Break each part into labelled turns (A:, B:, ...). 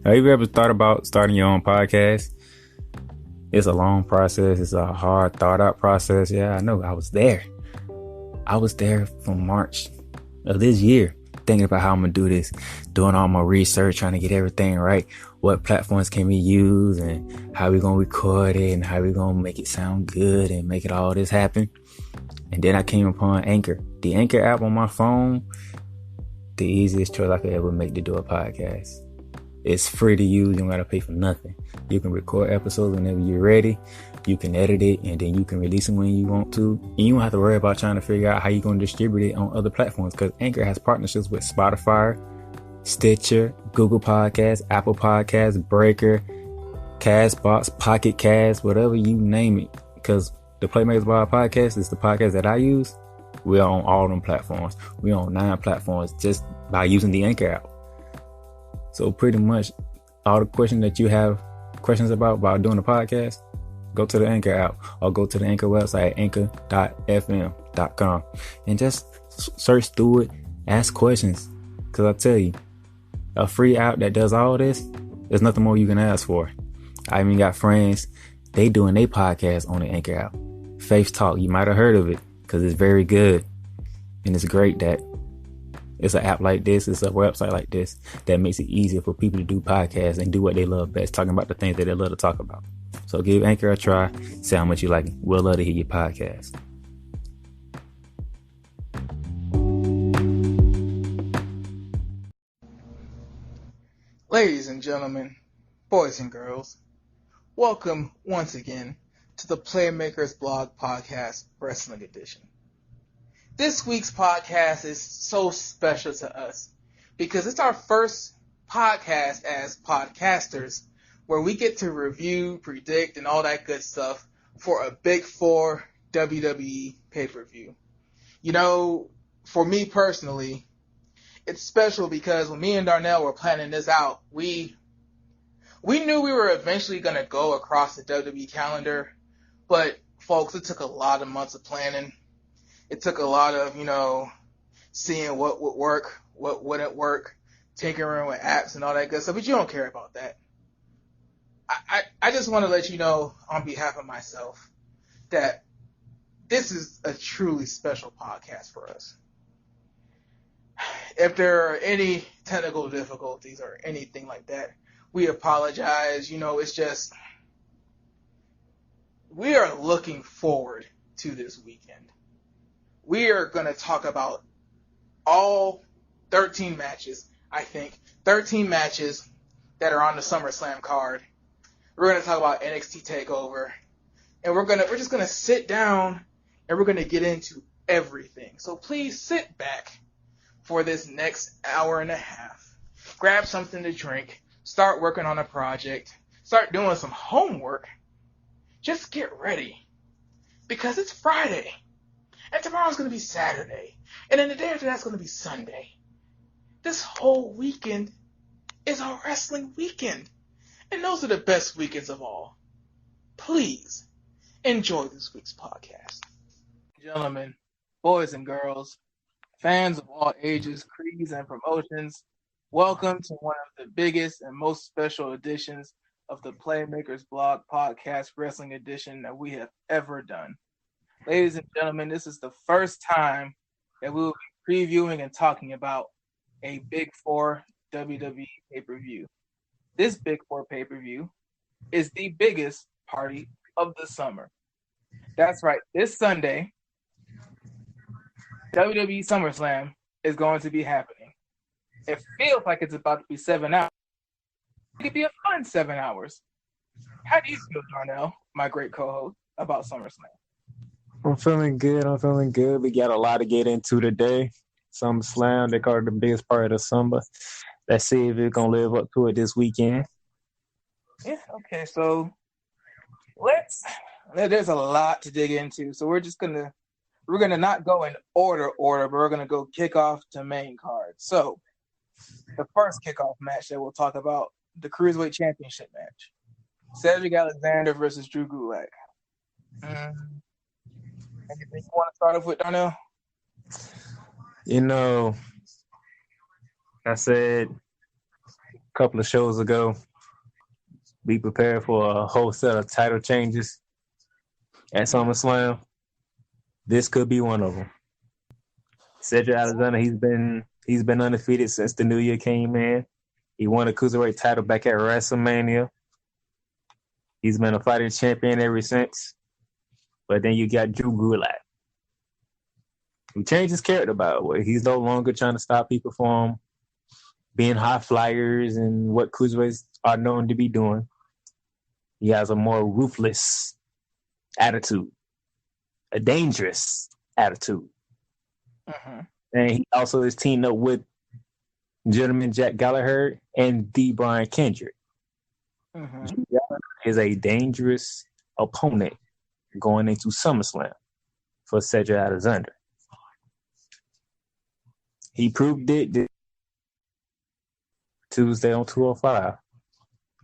A: Have you ever thought about starting your own podcast? It's a long process. It's a hard, thought out process. Yeah, I know. I was there. From March of this year, thinking about how I'm going to do this, doing all my research, trying to get everything right. What platforms can we use and how we going to record it and how we going to make it sound good and make it all this happen. And then I came upon Anchor. The Anchor app on my phone, the easiest choice I could ever make to do a podcast. It's free to use. You don't got to pay for nothing. You can record episodes whenever you're ready. You can edit it and then you can release them when you want to. And you don't have to worry about trying to figure out how you're going to distribute it on other platforms because Anchor has partnerships with Spotify, Stitcher, Google Podcasts, Apple Podcasts, Breaker, Castbox, Pocket Cast, whatever you name it. Because the Playmakers Blog podcast is the podcast that I use. We're on all them platforms. We're on 9 platforms just by using the Anchor app. So pretty much all the questions that you have questions about doing a podcast, go to the Anchor app or go to the Anchor website, anchor.fm.com, and just search through it, ask questions. Because I tell you, a free app that does all this, there's nothing more you can ask for. I even got friends, they doing their podcast on the Anchor app. Faith Talk, you might have heard of it because it's very good. And it's great that it's an app like this, it's a website like this that makes it easier for people to do podcasts and do what they love best, talking about the things that they love to talk about. So give Anchor a try, see how much you like it. We'll love to hear your podcast.
B: Ladies and gentlemen, boys and girls, welcome once again to the Playmakerzblog Podcast Wrestling Edition. This week's podcast is so special to us because it's our first podcast as podcasters where we get to review, predict, and all that good stuff for a Big 4 WWE pay-per-view. You know, for me personally, it's special because when me and Darnell were planning this out, we knew we were eventually going to go across the WWE calendar, but folks, it took a lot of months of planning. It took a lot of, seeing what would work, what wouldn't work, tinkering with apps and all that good stuff, but you don't care about that. I just want to let you know on behalf of myself that this is a truly special podcast for us. If there are any technical difficulties or anything like that, we apologize. It's just, we are looking forward to this weekend. We are going to talk about all 13 matches, I think. 13 matches that are on the SummerSlam card. We're going to talk about NXT TakeOver. And we're just going to sit down and we're going to get into everything. So please sit back for this next hour and a half. Grab something to drink. Start working on a project. Start doing some homework. Just get ready. Because it's Friday. And tomorrow's going to be Saturday. And then the day after that's going to be Sunday. This whole weekend is a wrestling weekend. And those are the best weekends of all. Please enjoy this week's podcast. Gentlemen, boys and girls, fans of all ages, creeds, and promotions, welcome to one of the biggest and most special editions of the Playmakers Blog Podcast Wrestling Edition that we have ever done. Ladies and gentlemen, this is the first time that we will be previewing and talking about a Big 4 WWE pay-per-view. This Big 4 pay-per-view is the biggest party of the summer. That's right. This Sunday, WWE SummerSlam is going to be happening. It feels like it's about to be 7 hours. It could be a fun 7 hours. How do you feel, Darnell, my great co-host, about SummerSlam?
A: I'm feeling good. We got a lot to get into today. SummerSlam, they call it the biggest part of the summer. Let's see if it's going to live up to it this weekend.
B: Yeah, okay, so there's a lot to dig into. So we're going to not go in order, but we're going to go kickoff to main card. So the first kickoff match that we'll talk about, the Cruiserweight Championship match. Cedric Alexander versus Drew Gulak. Anything you want to start off with, Darnell?
A: I said couple of shows ago, be prepared for a whole set of title changes at SummerSlam. This could be one of them. Cedric Alexander, he's been undefeated since the new year came in. He won a Cruiserweight title back at WrestleMania. He's been a fighting champion ever since. But then you got Drew Gulak, who changed his character, by the way. He's no longer trying to stop people from being high flyers and what Cruiserweights are known to be doing. He has a more ruthless attitude, a dangerous attitude.
B: Mm-hmm.
A: And he also is teamed up with gentleman Jack Gallagher and D. Brian Kendrick.
B: Mm-hmm.
A: Gallagher is a dangerous opponent going into SummerSlam for Cedric Alexander. He proved it this Tuesday on 205.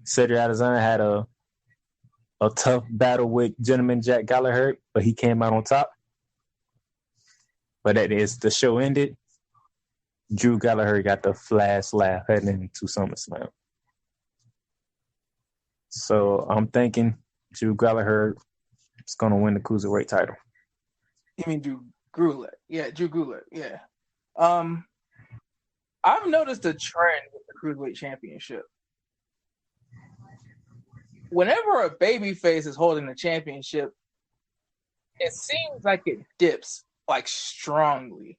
A: Cedric Alexander had a tough battle with gentleman Jack Gallagher, but he came out on top. But as the show ended, Drew Gallagher got the last laugh heading into SummerSlam. So I'm thinking Drew Gallagher is going to win the Cruiserweight title.
B: You mean Drew Gulak? Yeah, Drew Gulak. Yeah. I've noticed a trend with the Cruiserweight Championship. Whenever a babyface is holding the championship, it seems like it dips like strongly.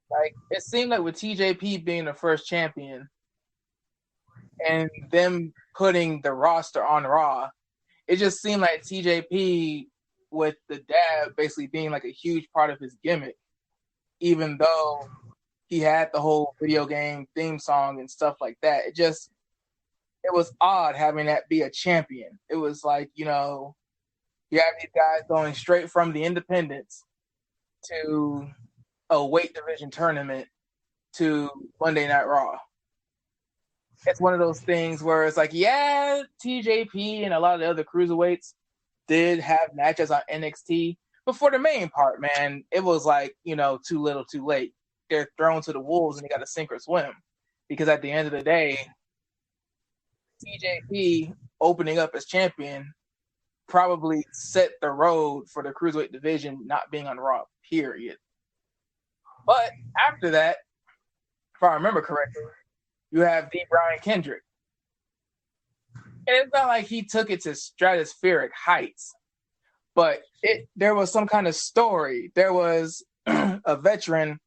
B: Like it seemed like with TJP being the first champion and them putting the roster on Raw, it just seemed like TJP with the dab basically being like a huge part of his gimmick, even though he had the whole video game theme song and stuff like that. It was odd having that be a champion. It was like, you have these guys going straight from the independents to a weight division tournament to Monday Night Raw. It's one of those things where it's like, yeah, TJP and a lot of the other cruiserweights did have matches on NXT, but for the main part, man, it was like, too little, too late. They're thrown to the wolves and they got to sink or swim. Because at the end of the day, TJP opening up as champion probably set the road for the Cruiserweight division not being on Raw, period. But after that, if I remember correctly, you have D. Brian Kendrick. And it's not like he took it to stratospheric heights, but there was some kind of story. There was a veteran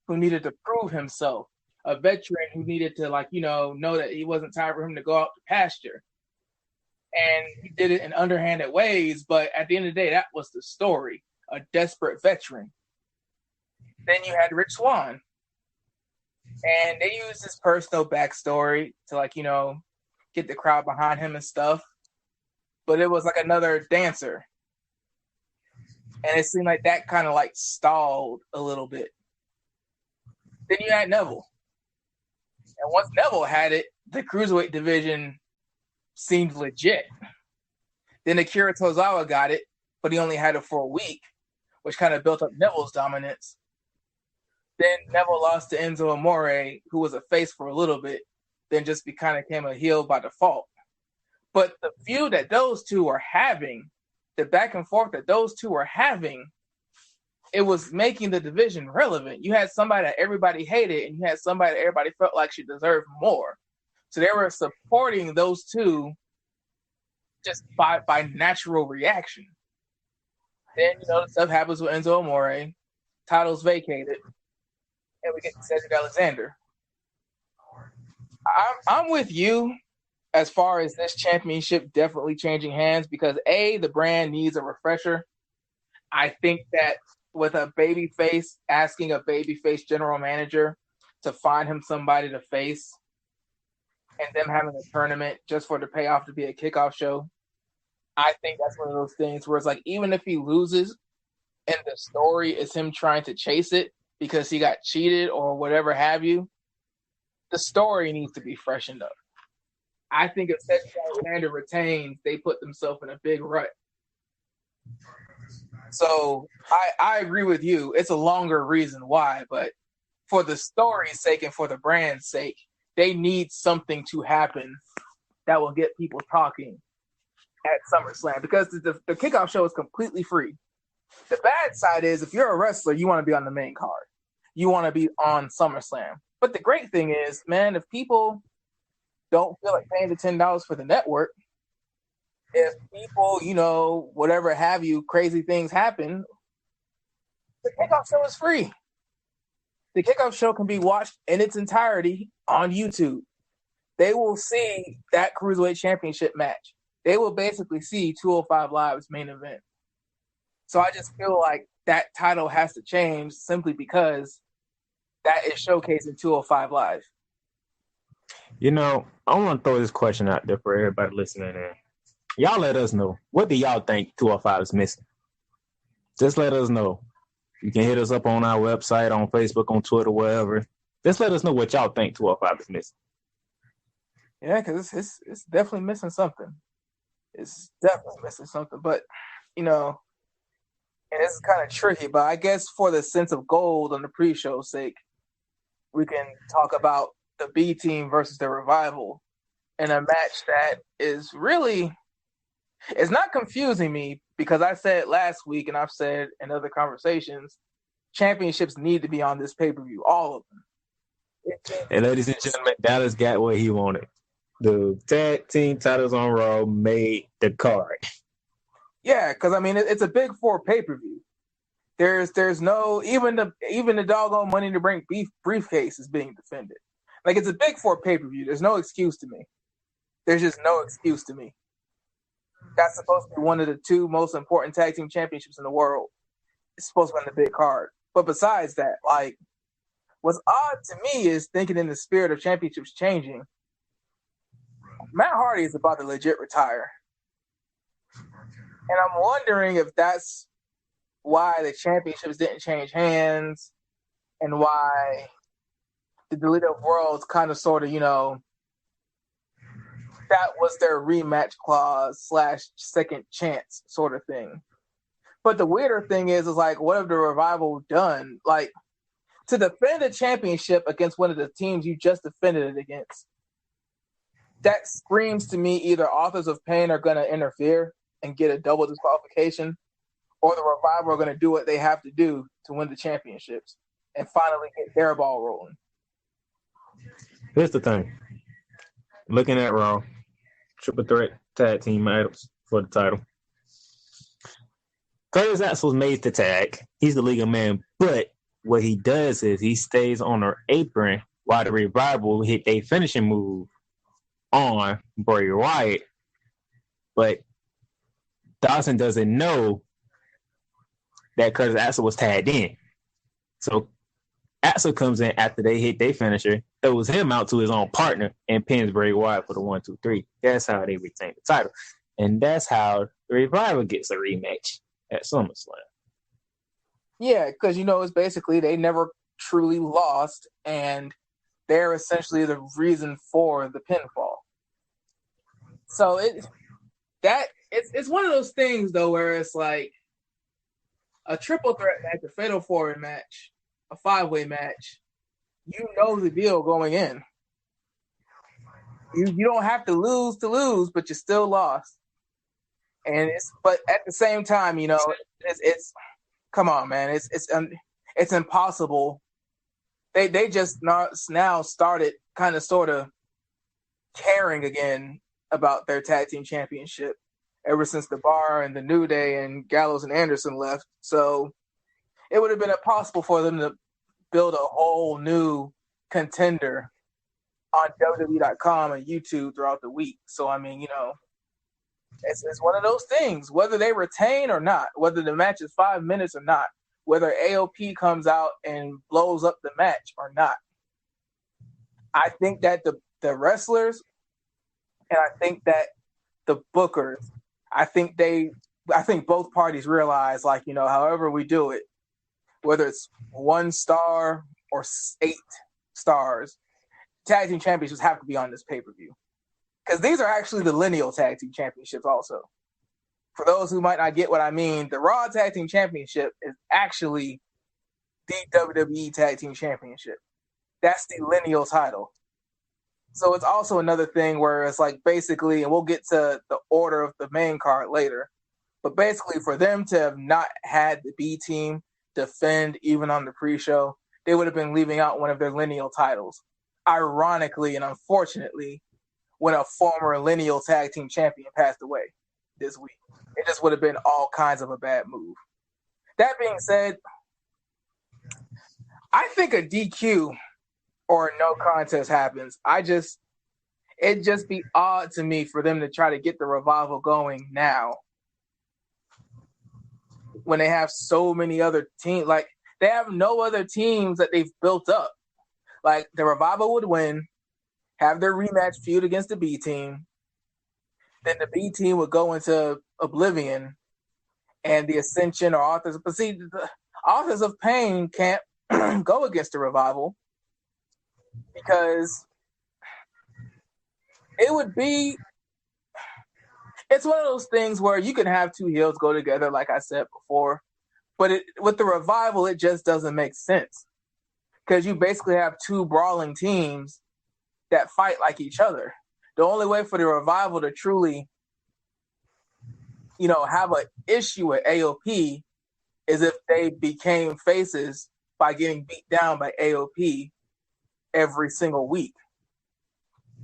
B: who needed to prove himself, a veteran who needed to, know that it wasn't time for him to go out to pasture. And he did it in underhanded ways, but at the end of the day, that was the story, a desperate veteran. Then you had Rich Swann. And they used his personal backstory to, get the crowd behind him and stuff. But it was like another dancer. And it seemed like that kind of stalled a little bit. Then you had Neville. And once Neville had it, the Cruiserweight division seemed legit. Then Akira Tozawa got it, but he only had it for a week, which kind of built up Neville's dominance. Then Neville lost to Enzo Amore, who was a face for a little bit, then just kind of became a heel by default. But the feud that those two were having, the back and forth that those two were having, it was making the division relevant. You had somebody that everybody hated, and you had somebody that everybody felt like she deserved more. So they were supporting those two just by natural reaction. Then, the stuff happens with Enzo Amore, titles vacated, and we get Cedric Alexander. I'm with you as far as this championship definitely changing hands because, A, the brand needs a refresher. I think that with a babyface asking a babyface general manager to find him somebody to face and them having a tournament just for the payoff to be a kickoff show, I think that's one of those things where it's like, even if he loses and the story is him trying to chase it because he got cheated or whatever have you, the story needs to be freshened up. I think if Cedric Alexander retains, they put themselves in a big rut. So I agree with you. It's a longer reason why, but for the story's sake and for the brand's sake, they need something to happen that will get people talking at SummerSlam, because the Kickoff Show is completely free. The bad side is, if you're a wrestler, you want to be on the main card. You want to be on SummerSlam. But the great thing is, man, if people don't feel like paying the $10 for the network, if people, whatever have you, crazy things happen, the Kickoff Show is free. The Kickoff Show can be watched in its entirety on YouTube. They will see that Cruiserweight Championship match. They will basically see 205 Live's main event. So I just feel like that title has to change simply because that is showcasing 205 Live.
A: I want to throw this question out there for everybody listening in. Y'all let us know. What do y'all think 205 is missing? Just let us know. You can hit us up on our website, on Facebook, on Twitter, wherever. Just let us know what y'all think 205 is missing.
B: Yeah, because it's definitely missing something. It's definitely missing something. But, and this is kind of tricky, but I guess for the sense of gold on the pre-show's sake, we can talk about the B team versus the Revival in a match that is really, it's not confusing me, because I said last week, and I've said in other conversations, championships need to be on this pay-per-view, all of them.
A: And ladies and gentlemen, Dallas got what he wanted. The tag team titles on Raw made the card.
B: Yeah, because it's a big four pay-per-view. There's no, even the doggone Money in the Bank briefcase is being defended. Like, it's a big four pay-per-view. There's no excuse to me. There's just no excuse to me. That's supposed to be one of the two most important tag team championships in the world. It's supposed to be on the big card. But besides that, like, what's odd to me is, thinking in the spirit of championships changing, Matt Hardy is about to legit retire. And I'm wondering if that's why the championships didn't change hands, and why the Deleted Worlds kind of sort of, that was their rematch clause / second chance sort of thing. But the weirder thing is like, what have the Revival done? Like, to defend a championship against one of the teams you just defended it against, that screams to me either Authors of Pain are going to interfere and get a double disqualification, or the Revival are going to do what they have to do to win the championships and finally get their ball rolling.
A: Here's the thing. Looking at Raw, triple threat tag team items for the title. Curtis Axel's made the tag. He's the legal man, but what he does is he stays on her apron while the Revival hit a finishing move on Bray Wyatt. But Dawson doesn't know that Curtis Axel was tagged in. So Axel comes in after they hit their finisher, throws him out to his own partner, and pins Bray Wyatt for the 1, 2, 3. That's how they retain the title. And that's how the Revival gets a rematch at SummerSlam.
B: Yeah, because, it's basically they never truly lost, and they're essentially the reason for the pinfall. So it's one of those things, though, where it's like a triple threat match, a fatal four-way match, a five-way match. You know the deal going in. You don't have to lose, but you still lost. But at the same time, it's come on, man, it's impossible. They just now started kind of sort of caring again about their tag team championship ever since the Bar and the New Day and Gallows and Anderson left. So it would have been impossible for them to build a whole new contender on WWE.com and YouTube throughout the week. So, it's one of those things, whether they retain or not, whether the match is 5 minutes or not, whether AOP comes out and blows up the match or not. I think that the wrestlers, and I think that the bookers, I think both parties realize, like, however we do it, whether it's 1 star or 8 stars, tag team championships have to be on this pay-per-view. Because these are actually the lineal tag team championships also. For those who might not get what I mean, the Raw Tag Team Championship is actually the WWE Tag Team Championship. That's the lineal title. So it's also another thing where it's like basically, and we'll get to the order of the main card later, but basically for them to have not had the B team defend even on the pre-show, they would have been leaving out one of their lineal titles. Ironically and unfortunately, when a former lineal tag team champion passed away this week. It just would have been all kinds of a bad move. That being said, I think a DQ or no contest happens. It'd just be odd to me for them to try to get the revival going now when they have so many other teams. Like, they have no other teams that they've built up. Like, the revival would win, have their rematch feud against the B team. Then the B team would go into oblivion, and the Ascension or Authors. But see, the Authors of Pain can't go against the revival because it would be. It's one of those things where you can have two heels go together, like I said before, but with the revival, it just doesn't make sense because you basically have two brawling teams that fight like each other. The only way for the revival to truly, have an issue with AOP is if they became faces by getting beat down by AOP every single week.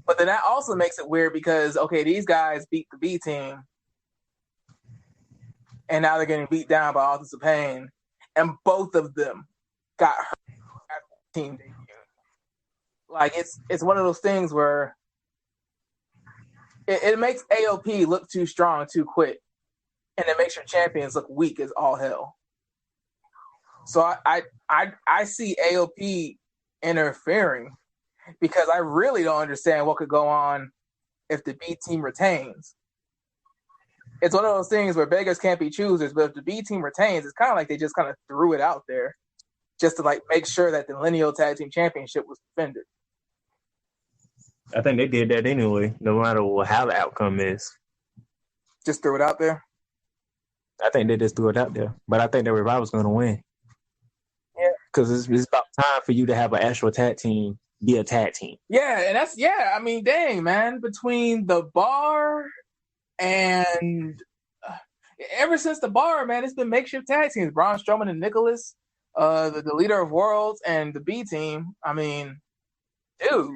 B: But then that also makes it weird because, okay, these guys beat the B team, and now they're getting beat down by Authors of Pain, and both of them got hurt at the team debut. Like, it's one of those things where it makes AOP look too strong too quick, and it makes your champions look weak as all hell. So I see AOP interfering because I really don't understand what could go on if the B team retains. It's one of those things where beggars can't be choosers, but if the B team retains, it's kind of like they just kind of threw it out there just to like make sure that the lineal tag team championship was defended.
A: I think they did that anyway, no matter how the outcome is.
B: Just threw it out there?
A: I think they just threw it out there. But I think the Revival's going to win.
B: Yeah.
A: Because it's about time for you to have an actual tag team be a tag team.
B: Yeah, and I mean, dang, man. Between the Bar and ever since the Bar, man, it's been makeshift tag teams. Braun Strowman and Nicholas, the leader of Worlds, and the B team. I mean, dude.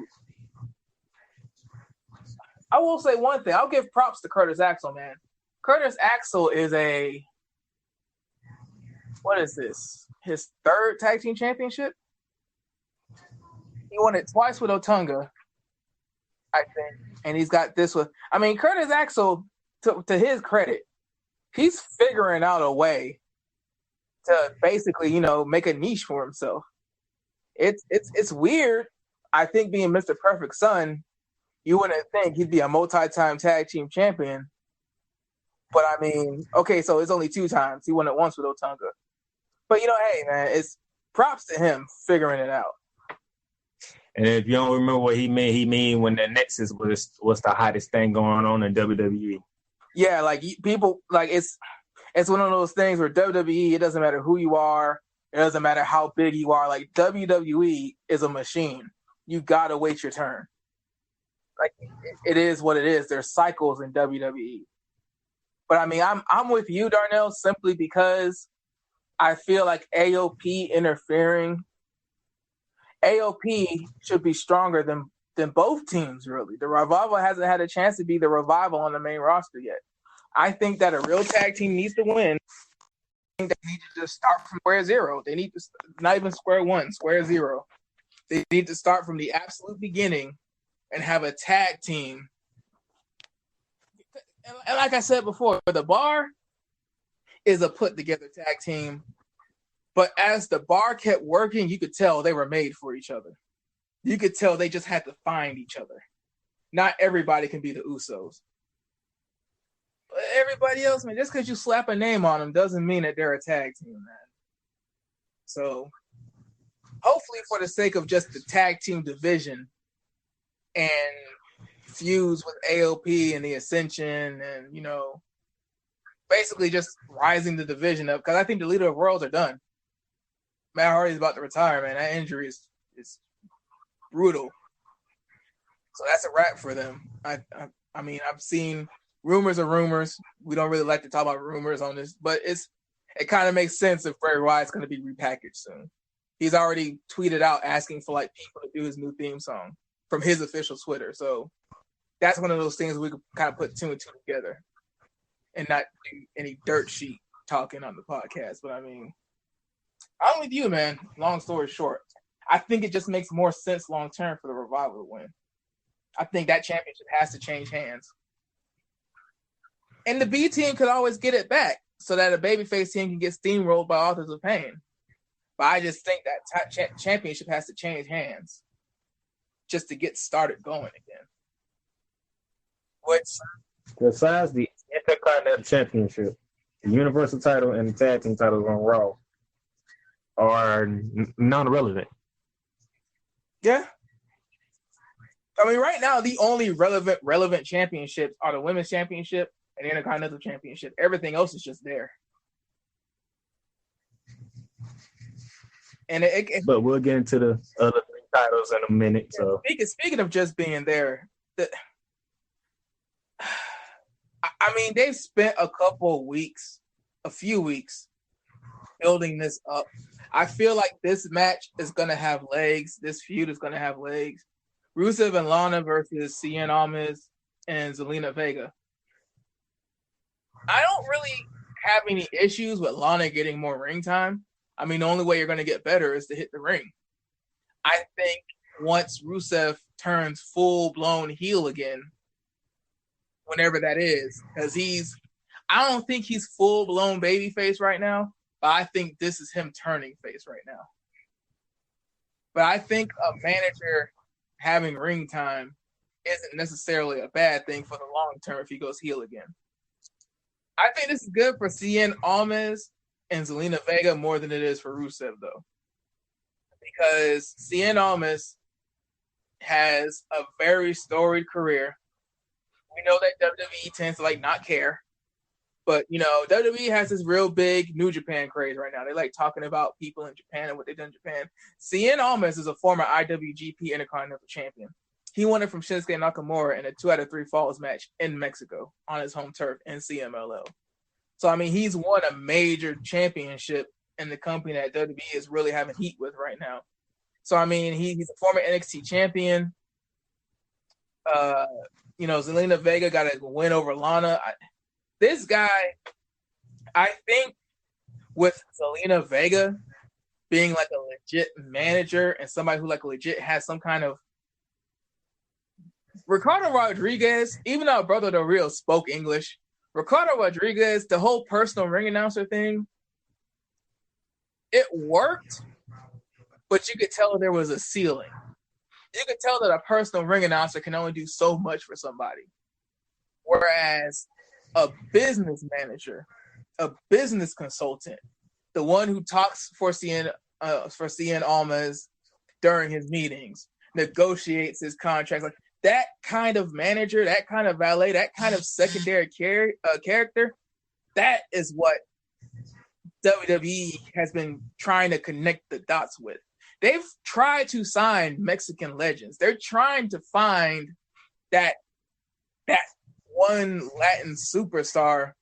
B: I will say one thing. I'll give props to Curtis Axel, man. Curtis Axel is what is this? His third tag team championship? He won it twice with Otunga, I think. And he's got this with... I mean, Curtis Axel, to his credit, he's figuring out a way to basically, make a niche for himself. It's weird. I think being Mr. Perfect Son, you wouldn't think he'd be a multi-time tag team champion. But, I mean, okay, so it's only 2 times. He won it once with Otunga. But, hey, man, it's props to him figuring it out.
A: And if you don't remember what he mean when the Nexus was the hottest thing going on in WWE.
B: Yeah, like, people, like, it's one of those things where WWE, it doesn't matter who you are. It doesn't matter how big you are. Like, WWE is a machine. You got to wait your turn. Like, it is what it is. There's cycles in WWE. But, I mean, I'm with you, Darnell, simply because I feel like AOP interfering. AOP should be stronger than both teams, really. The Revival hasn't had a chance to be the Revival on the main roster yet. I think that a real tag team needs to win. I think they need to just start from square zero. They need to, not even square one, square zero. They need to start from the absolute beginning and have a tag team. And like I said before, the Bar is a put-together tag team. But as the Bar kept working, you could tell they were made for each other. You could tell they just had to find each other. Not everybody can be the Usos. But everybody else, man, just because you slap a name on them doesn't mean that they're a tag team, man. So, hopefully for the sake of just the tag team division and feuds with AOP and the Ascension and, basically just rising the division up, because I think the Leader of Worlds are done. Matt Hardy's about to retire, man. That injury is brutal. So that's a wrap for them. I mean, I've seen rumors of rumors. We don't really like to talk about rumors on this, but it kind of makes sense if Bray Wyatt's going to be repackaged soon. He's already tweeted out asking for like people to do his new theme song from his official Twitter. So that's one of those things we could kind of put two and two together and not do any dirt sheet talking on the podcast. But I mean, I'm with you, man. Long story short, I think it just makes more sense long term for the Revival to win. I think that championship has to change hands. And the B team could always get it back so that a babyface team can get steamrolled by Authors of Pain. But I just think that championship has to change hands just to get started going again. Which,
A: besides the Intercontinental Championship, the Universal title and the Tag Team titles on Raw are non-relevant.
B: Yeah. I mean, right now, the only relevant championships are the Women's Championship and the Intercontinental Championship. Everything else is just there. And
A: but we'll get into the other three titles in a minute. So
B: speaking of just being there, I mean, they've spent a few weeks building this up. I feel like this match is going to have legs. This feud is going to have legs. Rusev and Lana versus Cien Almas and Zelina Vega. I don't really have any issues with Lana getting more ring time. I mean, the only way you're going to get better is to hit the ring. I think once Rusev turns full-blown heel again, whenever that is, because I don't think he's full-blown babyface right now, but I think this is him turning face right now. But I think a manager having ring time isn't necessarily a bad thing for the long term if he goes heel again. I think this is good for Cien Almas and Zelina Vega more than it is for Rusev, though. Because Cien Almas has a very storied career. We know that WWE tends to not care. But, WWE has this real big New Japan craze right now. They like talking about people in Japan and what they've done in Japan. Cien Almas is a former IWGP Intercontinental Champion. He won it from Shinsuke Nakamura in a 2 out of 3 falls match in Mexico on his home turf in CMLL. So, I mean, he's won a major championship in the company that WWE is really having heat with right now. So, I mean, he's a former NXT champion. Zelina Vega got a win over Lana. This guy, I think with Zelina Vega being like a legit manager and somebody who legit has some kind of Ricardo Rodriguez, even though Brother Del Rio spoke English, Ricardo Rodriguez, the whole personal ring announcer thing, it worked, but you could tell there was a ceiling. You could tell that a personal ring announcer can only do so much for somebody. Whereas a business manager, a business consultant, the one who talks for Cien Almas during his meetings, negotiates his contracts, that kind of manager, that kind of valet, that kind of secondary character, that is what WWE has been trying to connect the dots with. They've tried to sign Mexican legends. They're trying to find that one Latin superstar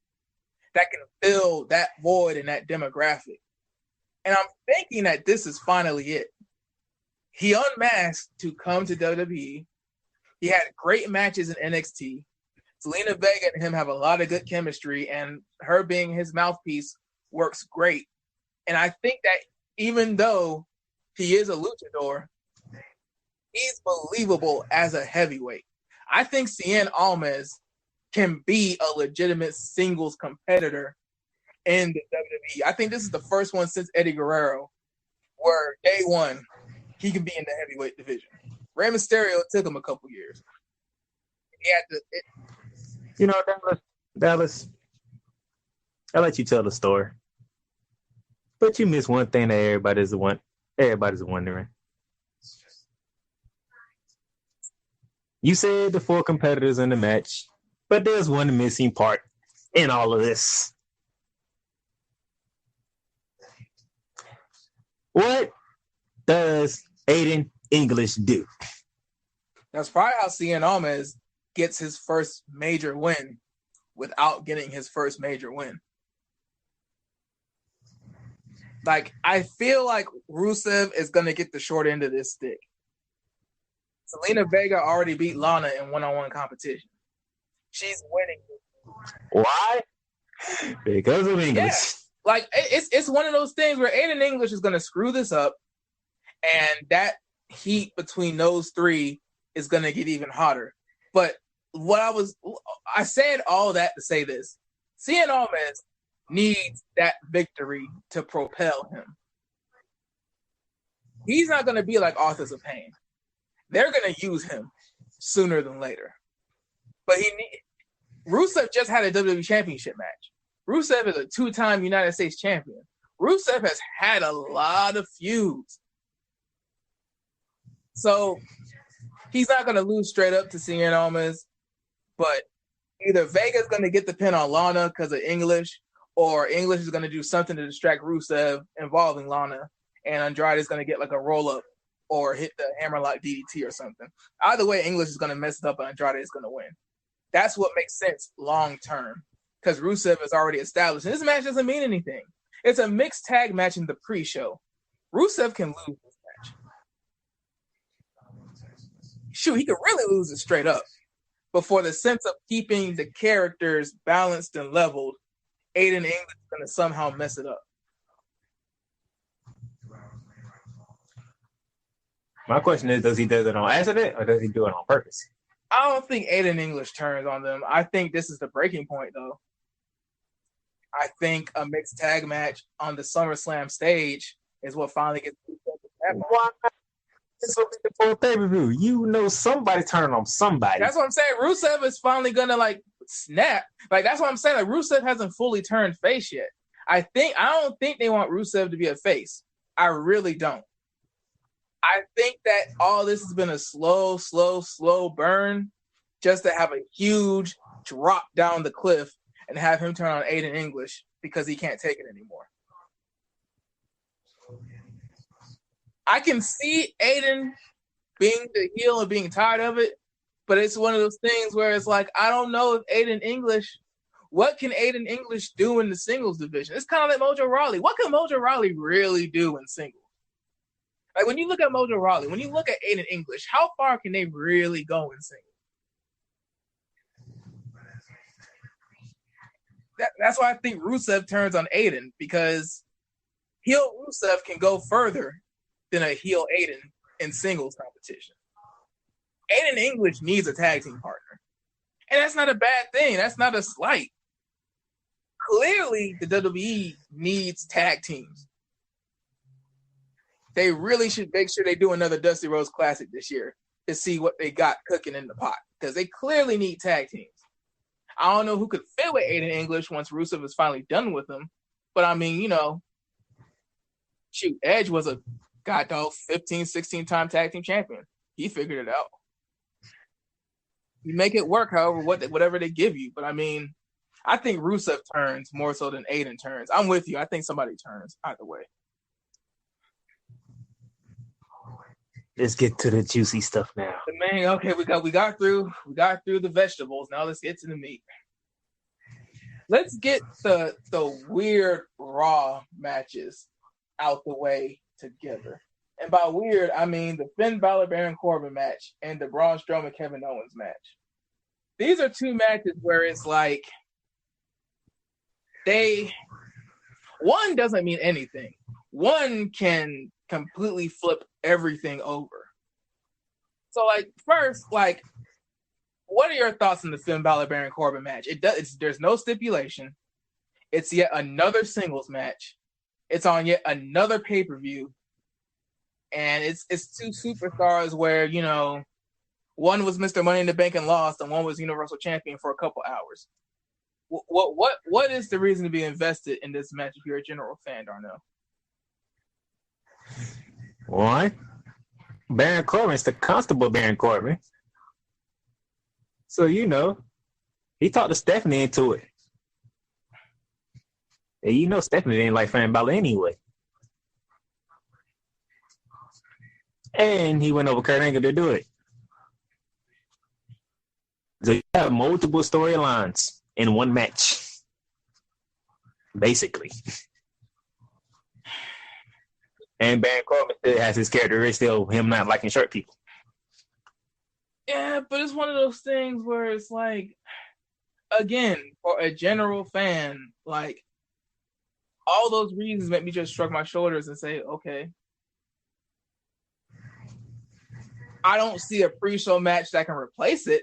B: that can fill that void in that demographic. And I'm thinking that this is finally it. He unmasked to come to WWE. He had great matches in NXT. Zelina Vega and him have a lot of good chemistry, and her being his mouthpiece works great. And I think that even though he is a luchador, he's believable as a heavyweight. I think Cien Almas can be a legitimate singles competitor in the WWE. I think this is the first one since Eddie Guerrero where day one he can be in the heavyweight division. Rey Mysterio took him a couple years. He had to.
A: Dallas, I'll let you tell the story. But you missed one thing that everybody's wondering. You said the 4 competitors in the match, but there's one missing part in all of this. What does Aiden English do?
B: That's probably how Cien Almas gets his first major win without getting his first major win. Like, I feel like Rusev is going to get the short end of this stick. Zelina Vega already beat Lana in one-on-one competition. She's winning.
A: Why? Because of English.
B: Yeah. Like, it's one of those things where Aiden English is going to screw this up, and that heat between those three is going to get even hotter. But I said all that to say this. Cien Almas needs that victory to propel him. He's not going to be like Authors of Pain. They're going to use him sooner than later. But Rusev just had a WWE Championship match. Rusev is a 2-time United States champion. Rusev has had a lot of feuds. So he's not going to lose straight up to Cien Almas, but either Vega's going to get the pin on Lana because of English, or English is going to do something to distract Rusev involving Lana, and Andrade is going to get like a roll-up or hit the hammerlock DDT or something. Either way, English is going to mess it up and Andrade is going to win. That's what makes sense long-term, because Rusev is already established. And this match doesn't mean anything. It's a mixed tag match in the pre-show. Rusev can lose this match. Shoot, he could really lose it straight up. But for the sense of keeping the characters balanced and leveled, Aiden English is going to somehow mess it up.
A: My question is, does he do it on accident or does he do it on purpose?
B: I don't think Aiden English turns on them. I think this is the breaking point, though. I think a mixed tag match on the SummerSlam stage is what finally gets to happen.
A: Why? It's for a pay-per-view. You know somebody turning on somebody.
B: That's what I'm saying. Rusev is finally gonna like snap. Like, that's what I'm saying. Like, Rusev hasn't fully turned face yet. I don't think they want Rusev to be a face. I really don't. I think that all this has been a slow burn just to have a huge drop down the cliff and have him turn on Aiden English because he can't take it anymore. I can see Aiden being the heel and being tired of it, but it's one of those things where it's like, I don't know if what can Aiden English do in the singles division? It's kind of like Mojo Rawley. What can Mojo Rawley really do in singles? Like, when you look at Mojo Rawley, when you look at Aiden English, how far can they really go in singles? That's why I think Rusev turns on Aiden, because heel Rusev can go further than a heel Aiden in singles competition. Aiden English needs a tag team partner. And that's not a bad thing. That's not a slight. Clearly, the WWE needs tag teams. They really should make sure they do another Dusty Rhodes Classic this year to see what they got cooking in the pot, because they clearly need tag teams. I don't know who could fit with Aiden English once Rusev is finally done with him, but I mean, Edge was a 15, 16-time tag team champion. He figured it out. You make it work, however, whatever they give you. But I mean, I think Rusev turns more so than Aiden turns. I'm with you. I think somebody turns either way.
A: Let's get to the juicy stuff now.
B: Okay, we got through the vegetables. Now let's get to the meat. Let's get the weird Raw matches out the way together. And by weird, I mean the Finn Balor Baron Corbin match and the Braun Strowman Kevin Owens match. These are two matches where it's like one doesn't mean anything. One can completely flip everything over. So, first, what are your thoughts on the Finn Balor Baron Corbin match? There's no stipulation. It's yet another singles match. It's on yet another pay-per-view. And it's two superstars where, one was Mr. Money in the Bank and lost, and one was Universal Champion for a couple hours. What is the reason to be invested in this match if you're a general fan, Darnell?
A: One, Baron Corbin's the Constable Baron Corbin. So, he talked to Stephanie into it. And Stephanie didn't like Finn Balor anyway. And he went over Kurt Angle to do it.
C: So you have multiple storylines in one match, basically. And Baron Corbin still has his characteristic of him not liking short people.
B: Yeah, but it's one of those things where it's like, again, for a general fan, like, all those reasons make me just shrug my shoulders and say, okay. I don't see a pre-show match that can replace it,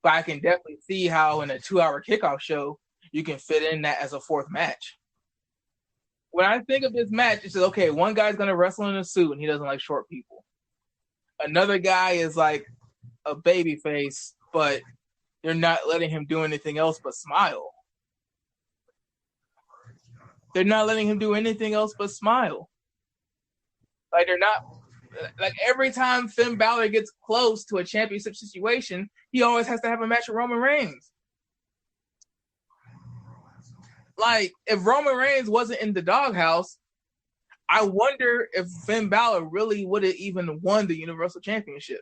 B: but I can definitely see how in a 2-hour kickoff show, you can fit in that as a fourth match. When I think of this match, it's just, okay, one guy's going to wrestle in a suit and he doesn't like short people. Another guy is like a baby face, but they're not letting him do anything else but smile. They're not letting him do anything else but smile. Like, they're not... Like, every time Finn Balor gets close to a championship situation, he always has to have a match with Roman Reigns. Like, if Roman Reigns wasn't in the doghouse, I wonder if Finn Balor really would have even won the Universal Championship.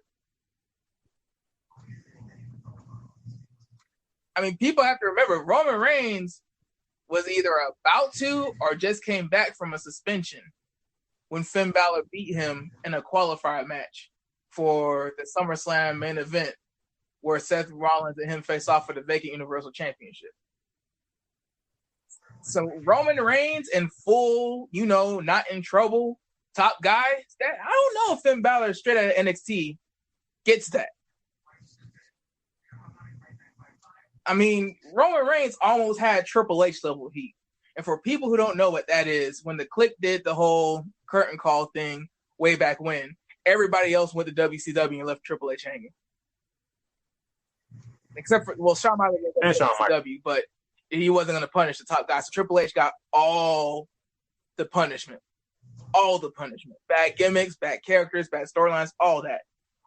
B: I mean, people have to remember, Roman Reigns was either about to or just came back from a suspension when Finn Balor beat him in a qualifier match for the SummerSlam main event where Seth Rollins and him face off for the vacant Universal Championship. So Roman Reigns in full, not in trouble, top guy, I don't know if Finn Balor straight out of NXT gets that. I mean, Roman Reigns almost had Triple H level heat. And for people who don't know what that is, when the Clique did the whole curtain call thing way back when, everybody else went to WCW and left Triple H hanging. Except for, Shawn Michaels went to WCW, but he wasn't going to punish the top guy. So Triple H got all the punishment. All the punishment. Bad gimmicks, bad characters, bad storylines, all that.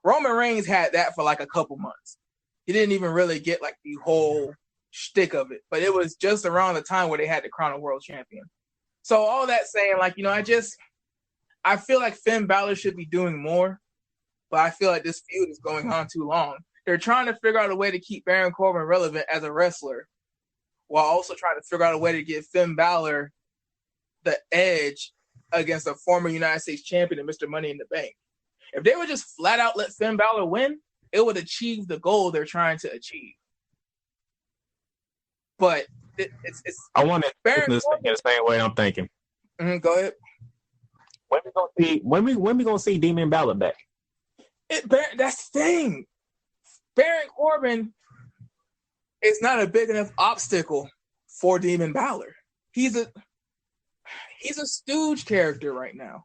B: Roman Reigns had that for like a couple months. He didn't even really get like the whole shtick of it, but it was just around the time where they had to crown a world champion. So all that saying, like, I feel like Finn Balor should be doing more, but I feel like this feud is going on too long. They're trying to figure out a way to keep Baron Corbin relevant as a wrestler, while also trying to figure out a way to give Finn Balor the edge against a former United States champion and Mr. Money in the Bank. If they would just flat out let Finn Balor win, it would achieve the goal they're trying to achieve. But it's
C: I want to think the same way I'm thinking.
B: Go ahead.
C: When we gonna see Demon Balor back?
B: That's the thing. Baron Corbin is not a big enough obstacle for Demon Balor. He's a stooge character right now.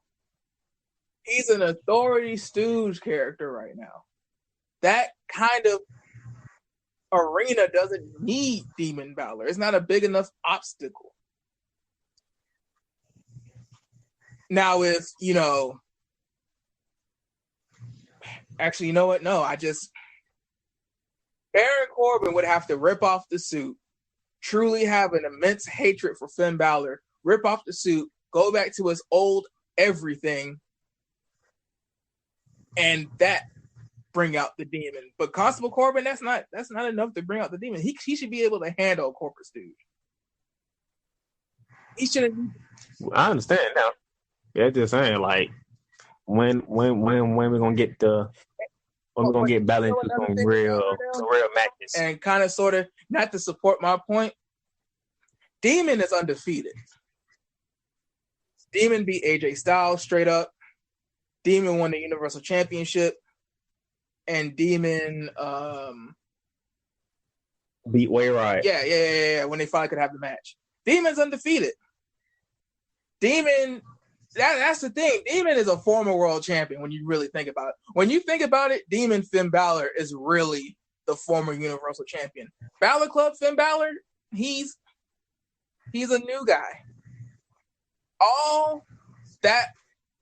B: He's an authority stooge character right now. That kind of arena doesn't need Demon Balor. It's not a big enough obstacle. Now, if, actually, you know what? No, Baron Corbin would have to rip off the suit, truly have an immense hatred for Finn Balor, rip off the suit, go back to his old everything, and that bring out the demon. But Constable Corbin, that's not enough to bring out the demon. He should be able to handle a corporate stooge. He shouldn't.
C: I understand now. Yeah, just saying, like, when we're gonna get Balor into some real matches,
B: and kind of sort of, not to support my point, Demon is undefeated. Demon beat AJ Styles straight up. Demon won the Universal Championship. And Demon
C: beat Way Riot.
B: Yeah. When they finally could have the match. Demon's undefeated. Demon, that's the thing. Demon is a former world champion when you really think about it. When you think about it, Demon Finn Balor is really the former Universal Champion. Balor Club Finn Balor, he's a new guy. All that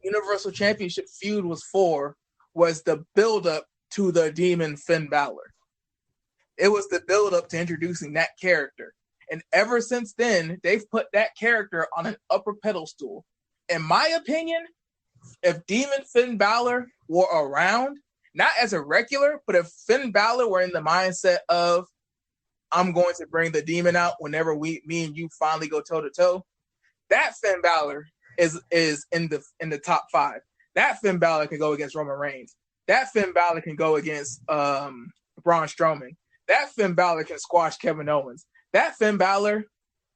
B: Universal Championship feud was the build-up to the Demon Finn Balor. It was the build-up to introducing that character. And ever since then, they've put that character on an upper pedestal. In my opinion, if Demon Finn Balor were around, not as a regular, but if Finn Balor were in the mindset of, I'm going to bring the demon out whenever me and you finally go toe to toe, that Finn Balor is in the top 5. That Finn Balor can go against Roman Reigns. That Finn Balor can go against Braun Strowman. That Finn Balor can squash Kevin Owens. That Finn Balor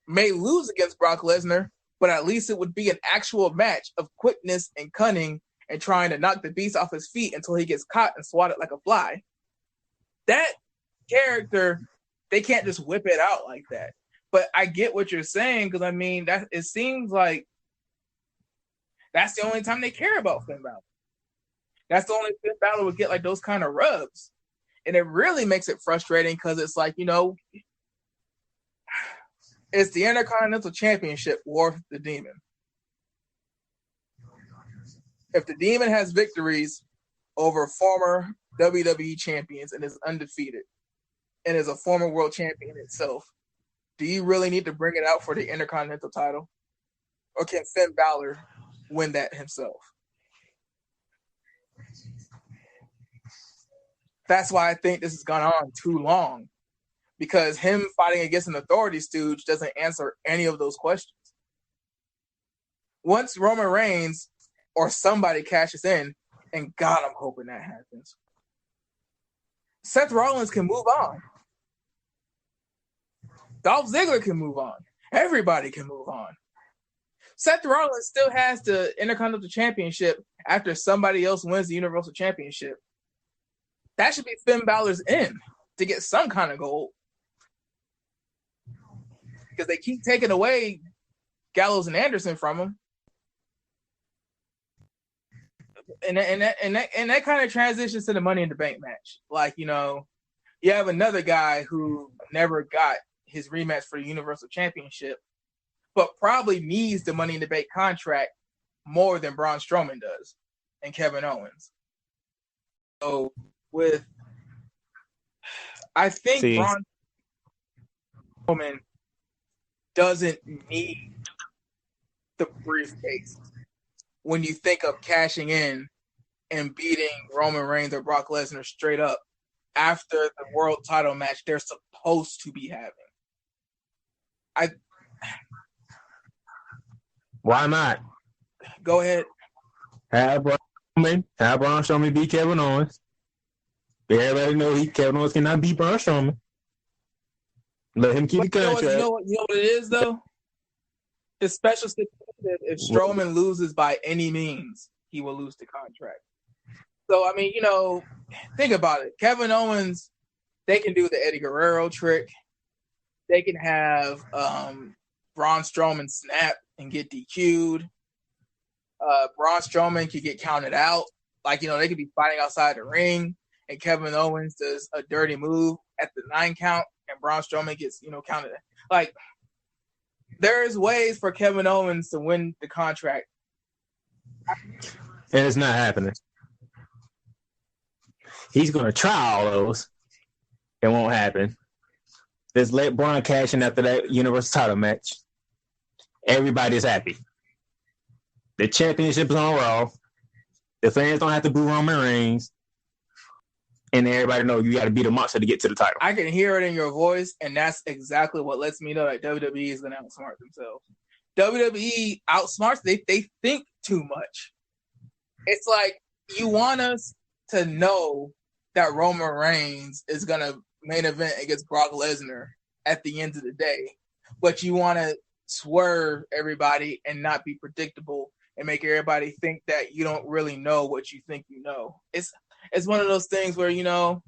B: may lose against Brock Lesnar, but at least it would be an actual match of quickness and cunning and trying to knock the beast off his feet until he gets caught and swatted like a fly. That character, they can't just whip it out like that. But I get what you're saying, because I mean, that it seems like that's the only time they care about Finn Balor. That's the only Finn Balor would get like those kind of rubs. And it really makes it frustrating because it's like, you know, it's the Intercontinental Championship war with the Demon. If the Demon has victories over former WWE champions and is undefeated and is a former world champion itself, do you really need to bring it out for the Intercontinental title? Or can Finn Balor win that himself? That's why I think this has gone on too long. Because him fighting against an authority stooge doesn't answer any of those questions. Once Roman Reigns or somebody cashes in, and God, I'm hoping that happens, Seth Rollins can move on. Dolph Ziggler can move on. Everybody can move on. Seth Rollins still has the Intercontinental Championship after somebody else wins the Universal Championship. That should be Finn Balor's end to get some kind of gold. Because they keep taking away Gallows and Anderson from him. And that kind of transitions to the Money in the Bank match. Like, you know, you have another guy who never got his rematch for the Universal Championship, but probably needs the Money in the Bank contract more than Braun Strowman does and Kevin Owens. So I think Braun Strowman doesn't need the briefcase when you think of cashing in and beating Roman Reigns or Brock Lesnar straight up after the world title match they're supposed to be having.
C: Why not?
B: Go ahead.
C: Have Braun Strowman beat Kevin Owens. Everybody know Kevin Owens cannot beat Braun Strowman. Let him keep the contract.
B: You know what it is, though? It's special stipulation. If Strowman loses by any means, he will lose the contract. So, I mean, you know, think about it. Kevin Owens, they can do the Eddie Guerrero trick. They can have Braun Strowman snap and get DQ'd. Braun Strowman can get counted out. Like, you know, they could be fighting outside the ring, and Kevin Owens does a dirty move at the 9 count, and Braun Strowman gets, you know, counted. Like, there's ways for Kevin Owens to win the contract.
C: And it's not happening. He's going to try all those. It won't happen. Just let Braun cash in after that Universal title match. Everybody's happy. The championship is on Raw. The fans don't have to boo Roman Reigns. And everybody know you got to beat a monster to get to the title.
B: I can hear it in your voice, and that's exactly what lets me know that WWE is going to outsmart themselves. WWE outsmarts, they think too much. It's like you want us to know that Roman Reigns is going to main event against Brock Lesnar at the end of the day, but you want to swerve everybody and not be predictable and make everybody think that you don't really know what you think you know. It's one of those things where, you know,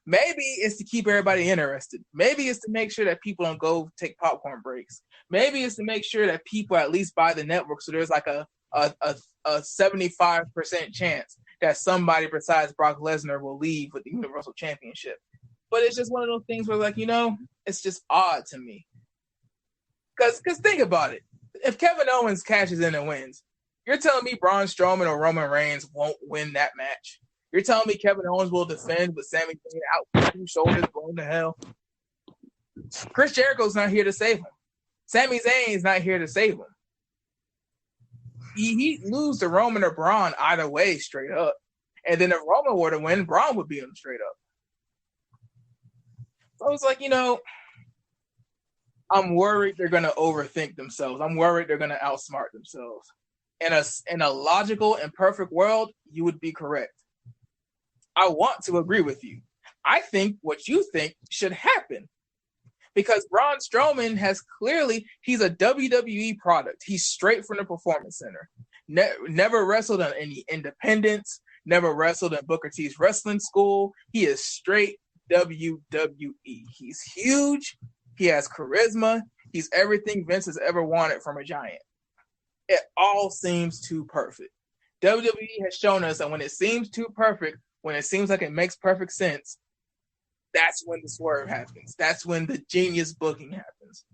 B: maybe it's to keep everybody interested. Maybe it's to make sure that people don't go take popcorn breaks. Maybe it's to make sure that people at least buy the network so there's like a 75% chance that somebody besides Brock Lesnar will leave with the Universal Championship. But it's just one of those things where, like, you know, it's just odd to me. Because think about it. If Kevin Owens cashes in and wins, you're telling me Braun Strowman or Roman Reigns won't win that match? You're telling me Kevin Owens will defend with Sami Zayn out with 2 shoulders blown to hell? Chris Jericho's not here to save him. Sami Zayn's not here to save him. He lose to Roman or Braun either way, straight up. And then if Roman were to win, Braun would beat him straight up. So I was like, I'm worried they're going to overthink themselves. I'm worried they're going to outsmart themselves. In a logical and perfect world, you would be correct. I want to agree with you. I think what you think should happen. Because Braun Strowman he's a WWE product. He's straight from the Performance Center. Never wrestled on any independents, never wrestled in Booker T's wrestling school. He is straight WWE. He's huge. He has charisma. He's everything Vince has ever wanted from a giant. It all seems too perfect. WWE has shown us that when it seems too perfect, when it seems like it makes perfect sense, that's when the swerve happens. That's when the genius booking happens.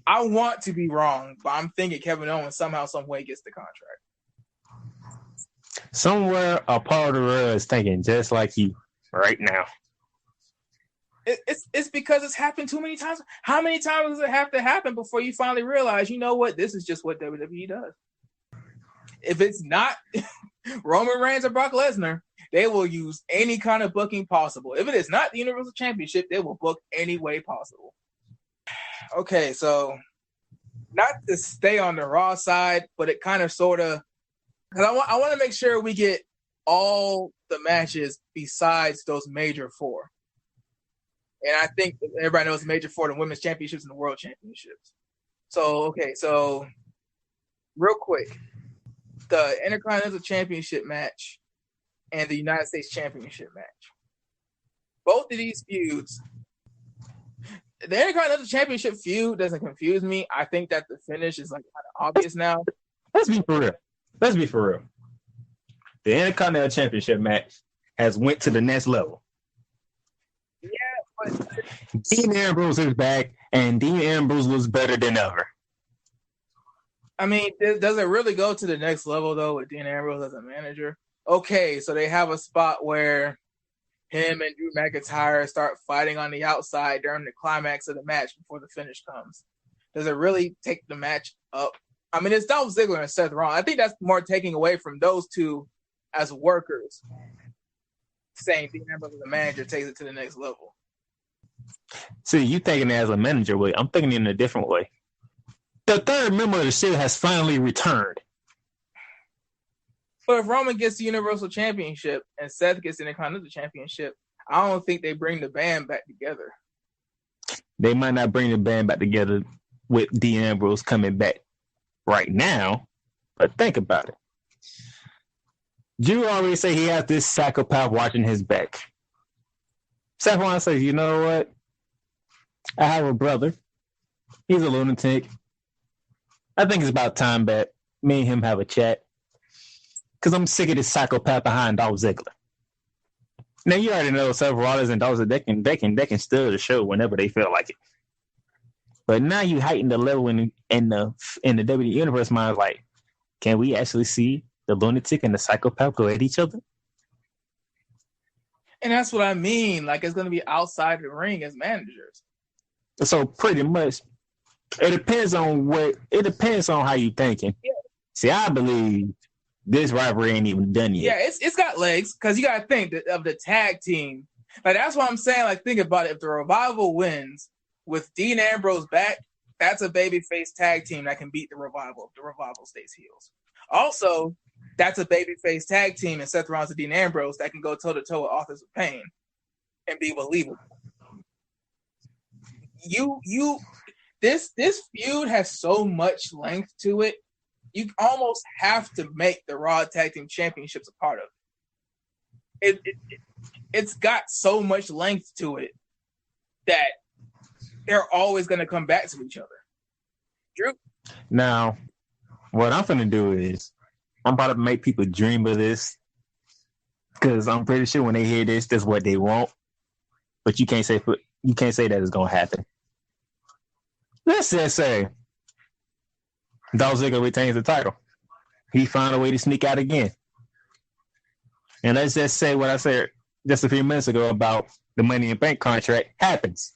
B: I want to be wrong, but I'm thinking Kevin Owens somehow, some way gets the contract.
C: Somewhere a part of the world is thinking just like you right now.
B: It's because it's happened too many times. How many times does it have to happen before you finally realize, you know what, this is just what WWE does? If it's not Roman Reigns or Brock Lesnar, they will use any kind of booking possible. If it is not the Universal Championship, they will book any way possible. Okay, so not to stay on the Raw side, but it kind of sort of, because I want to make sure we get all the matches besides those major four. And I think everybody knows the major four, the women's championships and the world championships. So real quick, the Intercontinental Championship match and the United States Championship match. Both of these feuds, the Intercontinental Championship feud doesn't confuse me. I think that the finish is like kind of obvious now.
C: Let's be for real. The Intercontinental Championship match has went to the next level.
B: Yeah, but
C: Dean Ambrose is back, and Dean Ambrose looks better than ever.
B: I mean, does it really go to the next level, though, with Dean Ambrose as a manager? Okay, so they have a spot where him and Drew McIntyre start fighting on the outside during the climax of the match before the finish comes. Does it really take the match up? I mean, it's Dolph Ziggler and Seth Rollins. I think that's more taking away from those two as workers, saying Dean Ambrose as a manager takes it to the next level.
C: See, you thinking it as a manager way. I'm thinking in a different way. The third member of the Shield has finally returned.
B: But if Roman gets the Universal Championship and Seth gets the Intercontinental Championship, I don't think they bring the band back together.
C: They might not bring the band back together with Dean Ambrose coming back right now, but think about it. Drew already say he has this psychopath watching his back. Seth Rollins says, you know what? I have a brother. He's a lunatic. I think it's about time that me and him have a chat. Because I'm sick of this psychopath behind Dolph Ziggler. Now, you already know Seth Rollins and Dolph Ziggler, they can steal the show whenever they feel like it. But now you heighten the level in the WWE Universe mind, like, can we actually see the lunatic and the psychopath go at each other?
B: And that's what I mean. Like, it's going to be outside the ring as managers.
C: So pretty much, it depends on how you thinking.
B: Yeah.
C: See, I believe this rivalry ain't even done yet.
B: Yeah, it's got legs, because you got to think of the tag team. Like, that's what I'm saying. Like, think about it. If the Revival wins with Dean Ambrose back, that's a babyface tag team that can beat the Revival if the Revival stays heels. Also, that's a babyface tag team and Seth Rollins and Dean Ambrose that can go toe-to-toe with Authors of Pain and be believable. This feud has so much length to it. You almost have to make the Raw Tag Team Championships a part of it. It's got so much length to it that they're always going to come back to each other. Drew?
C: Now, what I'm going to do is I'm about to make people dream of this, because I'm pretty sure when they hear this, that's what they want. But you can't say that it's going to happen. Let's just say Dolph Ziggler retains the title. He found a way to sneak out again. And let's just say what I said just a few minutes ago about the Money in the Bank contract happens.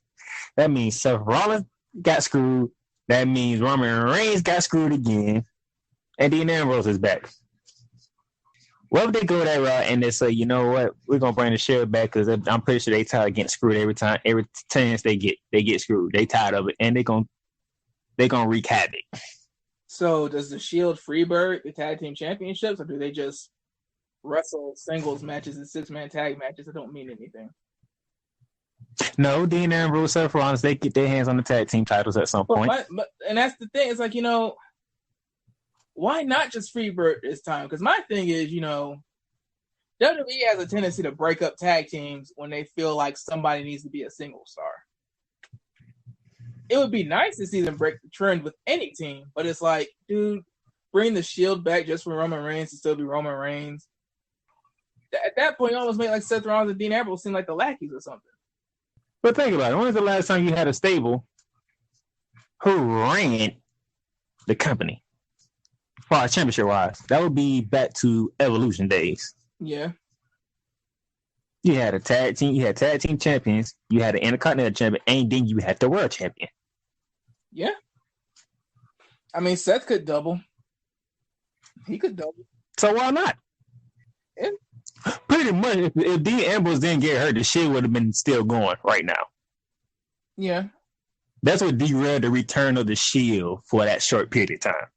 C: That means Seth Rollins got screwed. That means Roman Reigns got screwed again. And Dean Ambrose is back. What if they go that route and they say, you know what, we're gonna bring the Shield back because I'm pretty sure they tired of getting screwed every chance they get screwed. They tired of it, and they gonna wreak havoc.
B: So does the Shield freebird the tag team championships, or do they just wrestle singles matches and 6-man tag matches that don't mean anything?
C: No, Dean Ambrose, Seth Rollins, they get their hands on the tag team titles at some point.
B: And that's the thing. It's like, why not just freebird this time? Because my thing is, WWE has a tendency to break up tag teams when they feel like somebody needs to be a single star. It would be nice to see them break the trend with any team, but it's like, dude, bring the Shield back just for Roman Reigns to still be Roman Reigns. At that point, you almost make like Seth Rollins and Dean Ambrose seem like the lackeys or something.
C: But think about it. When was the last time you had a stable who ran the company? As far as championship-wise, that would be back to Evolution days.
B: Yeah.
C: You had a tag team. You had tag team champions. You had an Intercontinental champion, and then you had the world champion.
B: Yeah. I mean, Seth could double. He could double.
C: So why not?
B: Yeah.
C: Pretty much, if Dean Ambrose didn't get hurt, the shit would have been still going right now.
B: Yeah. That's
C: what derailed the return of the Shield for that short period of time.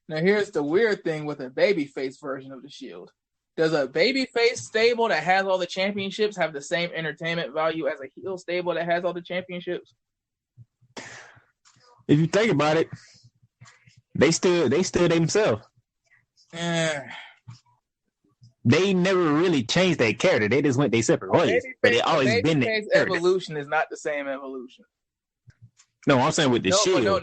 B: Now, here's the weird thing with a babyface version of the Shield. Does a babyface stable that has all the championships have the same entertainment value as a heel stable that has all the championships?
C: If you think about it, they still themselves. They never really changed their character. They just went their separate ways. But they always been there.
B: Evolution is not the same evolution.
C: No, I'm saying with the Shield.
B: No,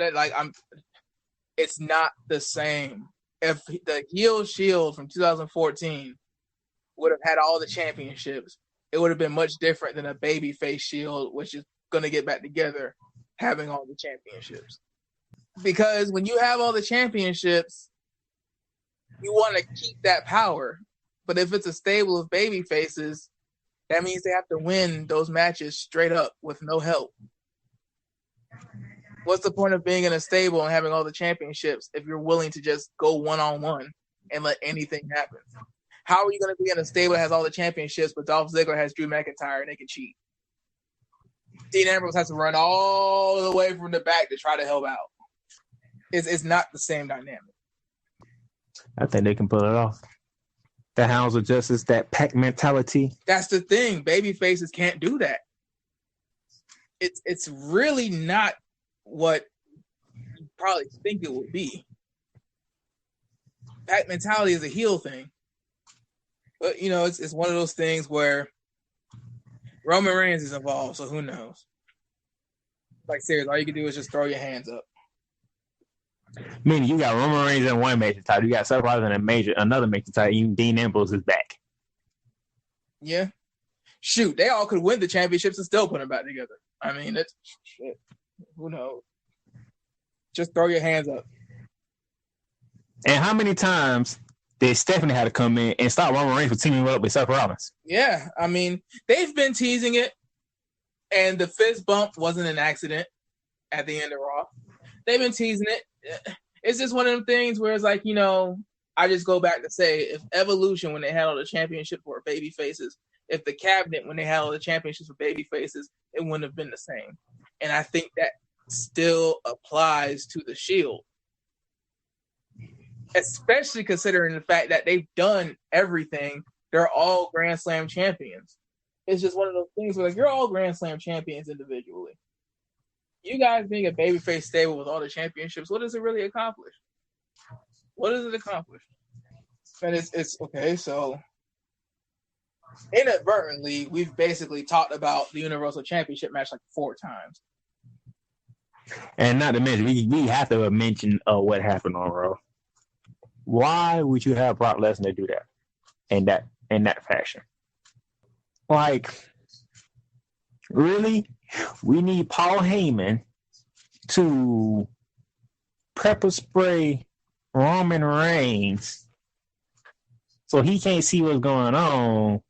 B: it's not the same. If the heel Shield from 2014 would have had all the championships, it would have been much different than a babyface Shield, which is going to get back together, having all the championships. Because when you have all the championships, you want to keep that power. But if it's a stable of baby faces, that means they have to win those matches straight up with no help. What's the point of being in a stable and having all the championships if you're willing to just go one-on-one and let anything happen? How are you going to be in a stable that has all the championships, but Dolph Ziggler has Drew McIntyre and they can cheat? Dean Ambrose has to run all the way from the back to try to help out. It's not the same dynamic.
C: I think they can pull it off. The Hounds of Justice, that pack mentality.
B: That's the thing. Baby faces can't do that. It's really not what you probably think it would be. Pack mentality is a heel thing. But, it's one of those things where Roman Reigns is involved, so who knows? Like, seriously, all you can do is just throw your hands up.
C: Meaning you got Roman Reigns in one major title, you got Seth Rollins in another major title, even Dean Ambrose is back.
B: Yeah. Shoot, they all could win the championships and still put them back together. I mean, it's shit. Who knows? Just throw your hands up.
C: And how many times did Stephanie have to come in and stop Roman Reigns for teaming up with Seth Rollins?
B: Yeah, I mean, they've been teasing it, and the fist bump wasn't an accident at the end of Raw. They've been teasing it. It's just one of them things where it's like, I just go back to say, if Evolution, when they had all the championships, were baby faces, if the Cabinet, when they had all the championships, were baby faces, it wouldn't have been the same. And I think that still applies to the Shield. Especially considering the fact that they've done everything. They're all Grand Slam champions. It's just one of those things where, like, you're all Grand Slam champions individually. You guys being a babyface stable with all the championships, what does it really accomplish? What does it accomplish? And it's okay, so inadvertently, we've basically talked about the Universal Championship match like 4 times.
C: And not to mention, we have to mention what happened on Raw. Why would you have Brock Lesnar do that in that fashion? Like, really? We need Paul Heyman to pepper spray Roman Reigns so he can't see what's going on,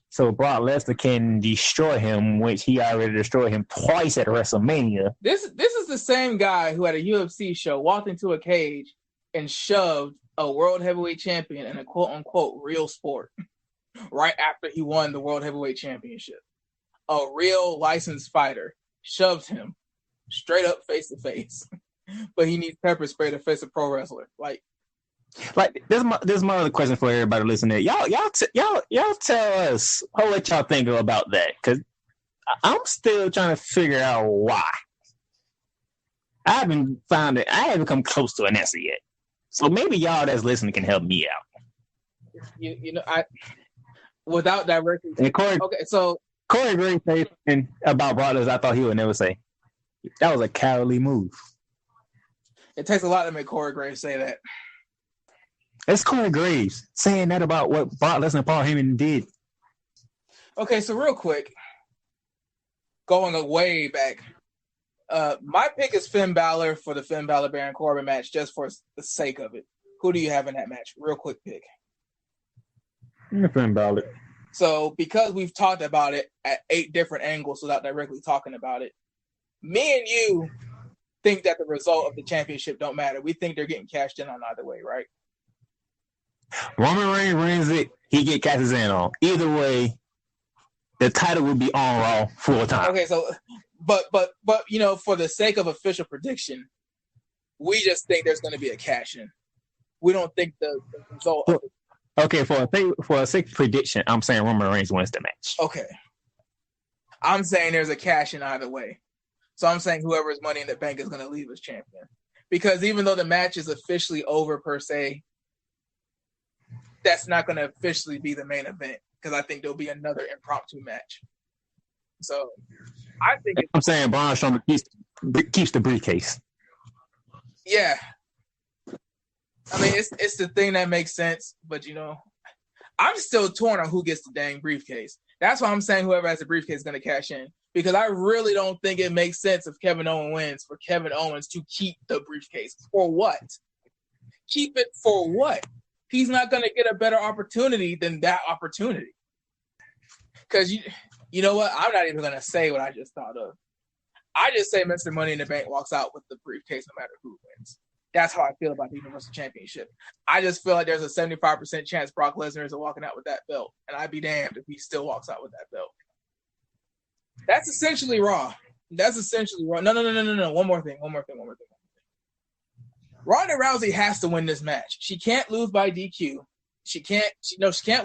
C: so Brock Lesnar can destroy him, which he already destroyed him twice at WrestleMania.
B: This is the same guy who at a UFC show walked into a cage and shoved a world heavyweight champion in a quote-unquote real sport right after he won the world heavyweight championship. A real licensed fighter shoved him straight up face to face, but he needs pepper spray to face a pro wrestler. Like
C: this is my other question for everybody listening. Y'all tell us what y'all think about that, because I'm still trying to figure out why. I haven't come close to an answer yet. So maybe y'all that's listening can help me out.
B: I without directly.
C: And Corey Graves said something about brothers I thought he would never say. That was a cowardly move.
B: It takes a lot to make Corey Graves say that.
C: It's Corey Graves saying that about what Brock Lesnar and Paul Heyman did.
B: Okay, so real quick, going way back, my pick is Finn Balor for the Finn Balor-Baron Corbin match, just for the sake of it. Who do you have in that match? Real quick pick.
C: Finn Balor.
B: So, because we've talked about it at 8 different angles without directly talking about it, me and you think that the result of the championship don't matter. We think they're getting cashed in on either way, right?
C: Roman Reigns wins it, he get cashes in on. Either way, the title will be on Raw full time.
B: Okay, so but for the sake of official prediction, we just think there's going to be a cash in. We don't think the result.
C: Okay, for a safe prediction, I'm saying Roman Reigns wins the match.
B: Okay, I'm saying there's a cash in either way. So I'm saying whoever's Money in the Bank is going to leave as champion, because even though the match is officially over per se, that's not going to officially be the main event, because I think there'll be another impromptu match. So I think
C: I'm saying Braun Strowman keeps the briefcase.
B: Yeah. I mean, it's the thing that makes sense, but I'm still torn on who gets the dang briefcase. That's why I'm saying whoever has the briefcase is going to cash in, because I really don't think it makes sense if Kevin Owens wins for Kevin Owens to keep the briefcase. For what? Keep it for what? He's not going to get a better opportunity than that opportunity. Because you know what? I'm not even going to say what I just thought of. I just say Mr. Money in the Bank walks out with the briefcase no matter who wins. That's how I feel about the Universal Championship. I just feel like there's a 75% chance Brock Lesnar is walking out with that belt, and I'd be damned if he still walks out with that belt. That's essentially Raw. No. One more thing. Ronda Rousey has to win this match. She can't lose by DQ. She can't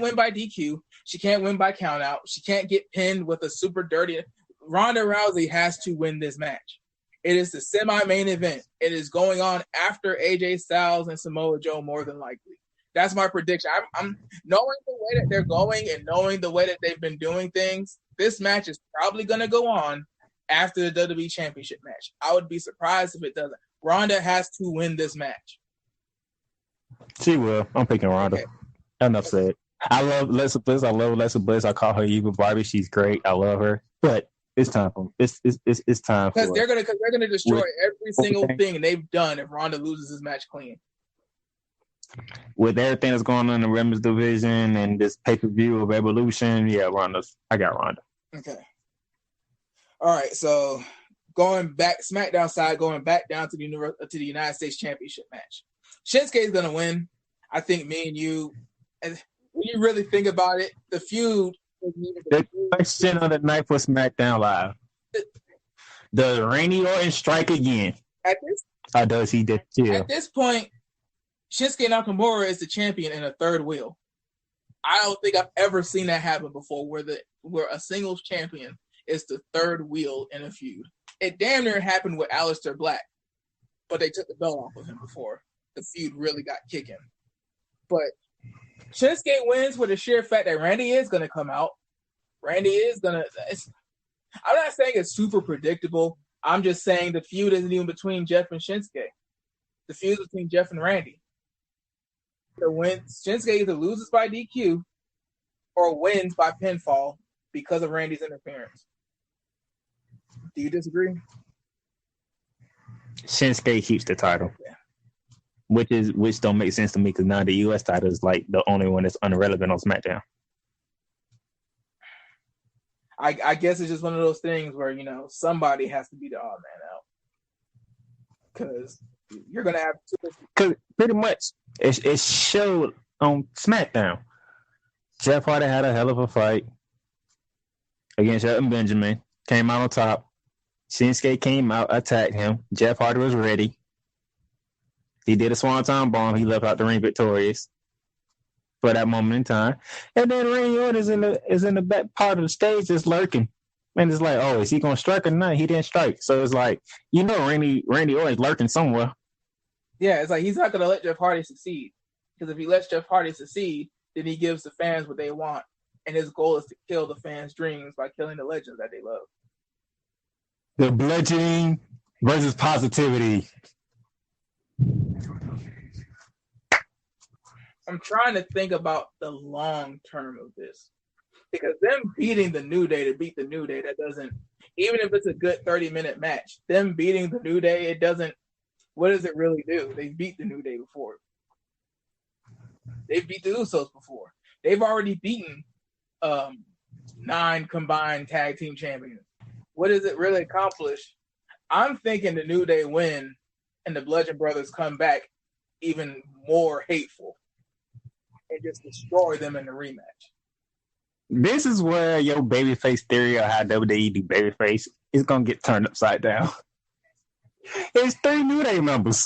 B: win by DQ. She can't win by countout. She can't get pinned with a super dirty. Ronda Rousey has to win this match. It is the semi-main event. It is going on after AJ Styles and Samoa Joe, more than likely. That's my prediction. I'm knowing the way that they're going and knowing the way that they've been doing things. This match is probably going to go on after the WWE Championship match. I would be surprised if it doesn't. Ronda has to win this match.
C: She will. I'm picking Ronda.
B: Okay.
C: Enough said. I love Alexa Bliss. I call her Eva Barbie. She's great. I love her. But it's time for it's time for
B: because they're gonna destroy every single thing they've done if Ronda loses this match clean.
C: With everything that's going on in the women's division and this pay-per-view of Evolution, yeah, I got Ronda.
B: Okay. All right, so going back SmackDown side, going back down to the United States Championship match. Shinsuke is gonna win. I think me and you, and when you really think about it, the feud.
C: The question of the night for SmackDown Live: does Randy Orton strike again? Or does he just chill?
B: At this point, Shinsuke Nakamura is the champion in a third wheel. I don't think I've ever seen that happen before, where a singles champion is the third wheel in a feud. It damn near happened with Aleister Black, but they took the belt off of him before the feud really got kicking. But Shinsuke wins for the sheer fact that Randy is going to come out. Randy is going to... I'm not saying it's super predictable. I'm just saying the feud isn't even between Jeff and Shinsuke. The feud is between Jeff and Randy. So when Shinsuke either loses by DQ or wins by pinfall because of Randy's interference. Do you disagree?
C: Shinsuke keeps the title.
B: Yeah.
C: Which don't make sense to me because now the U.S. title is like the only one that's irrelevant on SmackDown.
B: I guess it's just one of those things where, somebody has to be the odd man out. because you're gonna have to.
C: Because pretty much it showed on SmackDown. Jeff Hardy had a hell of a fight against Shelton Benjamin. Came out on top. Shinsuke came out, attacked him. Jeff Hardy was ready. He did a swanton bomb. He left out the ring victorious for that moment in time. And then Randy Orton is in the back part of the stage just lurking. And it's like, oh, is he going to strike or not? He didn't strike. So it's like, Randy Orton's lurking somewhere.
B: Yeah, it's like he's not going to let Jeff Hardy succeed. Because if he lets Jeff Hardy succeed, then he gives the fans what they want. And his goal is to kill the fans' dreams by killing the legends that they love.
C: The bludgeoning versus positivity.
B: I'm trying to think about the long term of this. Because them beating the New Day to beat the New Day, that doesn't, even if it's a good 30-minute match, them beating the New Day, it doesn't, what does it really do? They beat the New Day before. They've beat the Usos before. They've already beaten 9 combined tag team champions. What does it really accomplish? I'm thinking the New Day win and the Bludgeon Brothers come back even more hateful and just destroy them in the rematch.
C: This is where your babyface theory of how WWE do babyface is going to get turned upside down. It's 3 New Day members.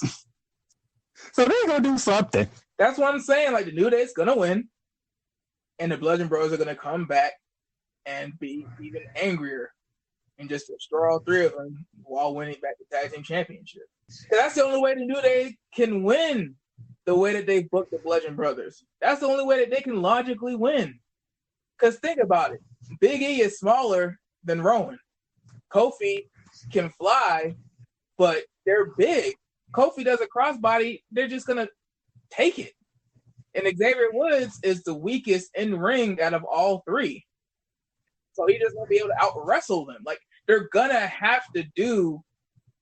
C: So they're going to do something.
B: That's what I'm saying. Like, the New Day's going to win, and the Bludgeon Brothers are going to come back and be even angrier and just destroy all 3 of them while winning back the Tag Team Championship. That's the only way the New Day can win the way that they booked the Bludgeon Brothers. That's the only way that they can logically win. Because think about it. Big E is smaller than Rowan. Kofi can fly, but they're big. Kofi does a crossbody, they're just going to take it. And Xavier Woods is the weakest in ring out of all 3. So he just won't be able to out-wrestle them. Like, they're going to have to do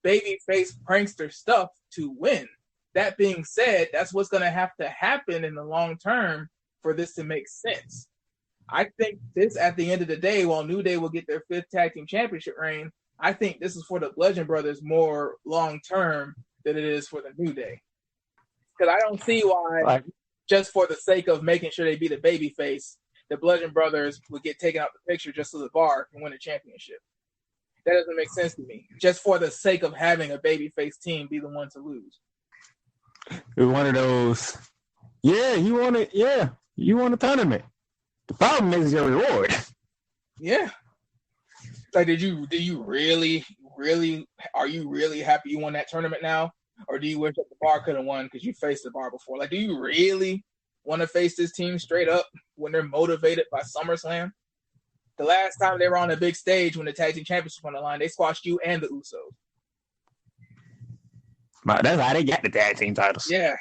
B: babyface prankster stuff to win. That being said, that's what's going to have to happen in the long term for this to make sense. I think this, at the end of the day, while New Day will get their 5th tag team championship reign, I think this is for the Bludgeon Brothers more long term than it is for the New Day. Because I don't see why, just for the sake of making sure they beat a babyface, the Bludgeon Brothers would get taken out the picture just so the Bar can win a championship. That doesn't make sense to me. Just for the sake of having a babyface team be the one to lose.
C: It's one of those, you want a tournament. The problem is your reward.
B: Yeah. Like, are you really happy you won that tournament now? Or do you wish that the Bar could have won because you faced the Bar before? Like, do you really want to face this team straight up when they're motivated by SummerSlam? The last time they were on a big stage when the Tag Team Championship was on the line, they squashed you and the Usos.
C: But that's how they got the tag team titles.
B: Yeah.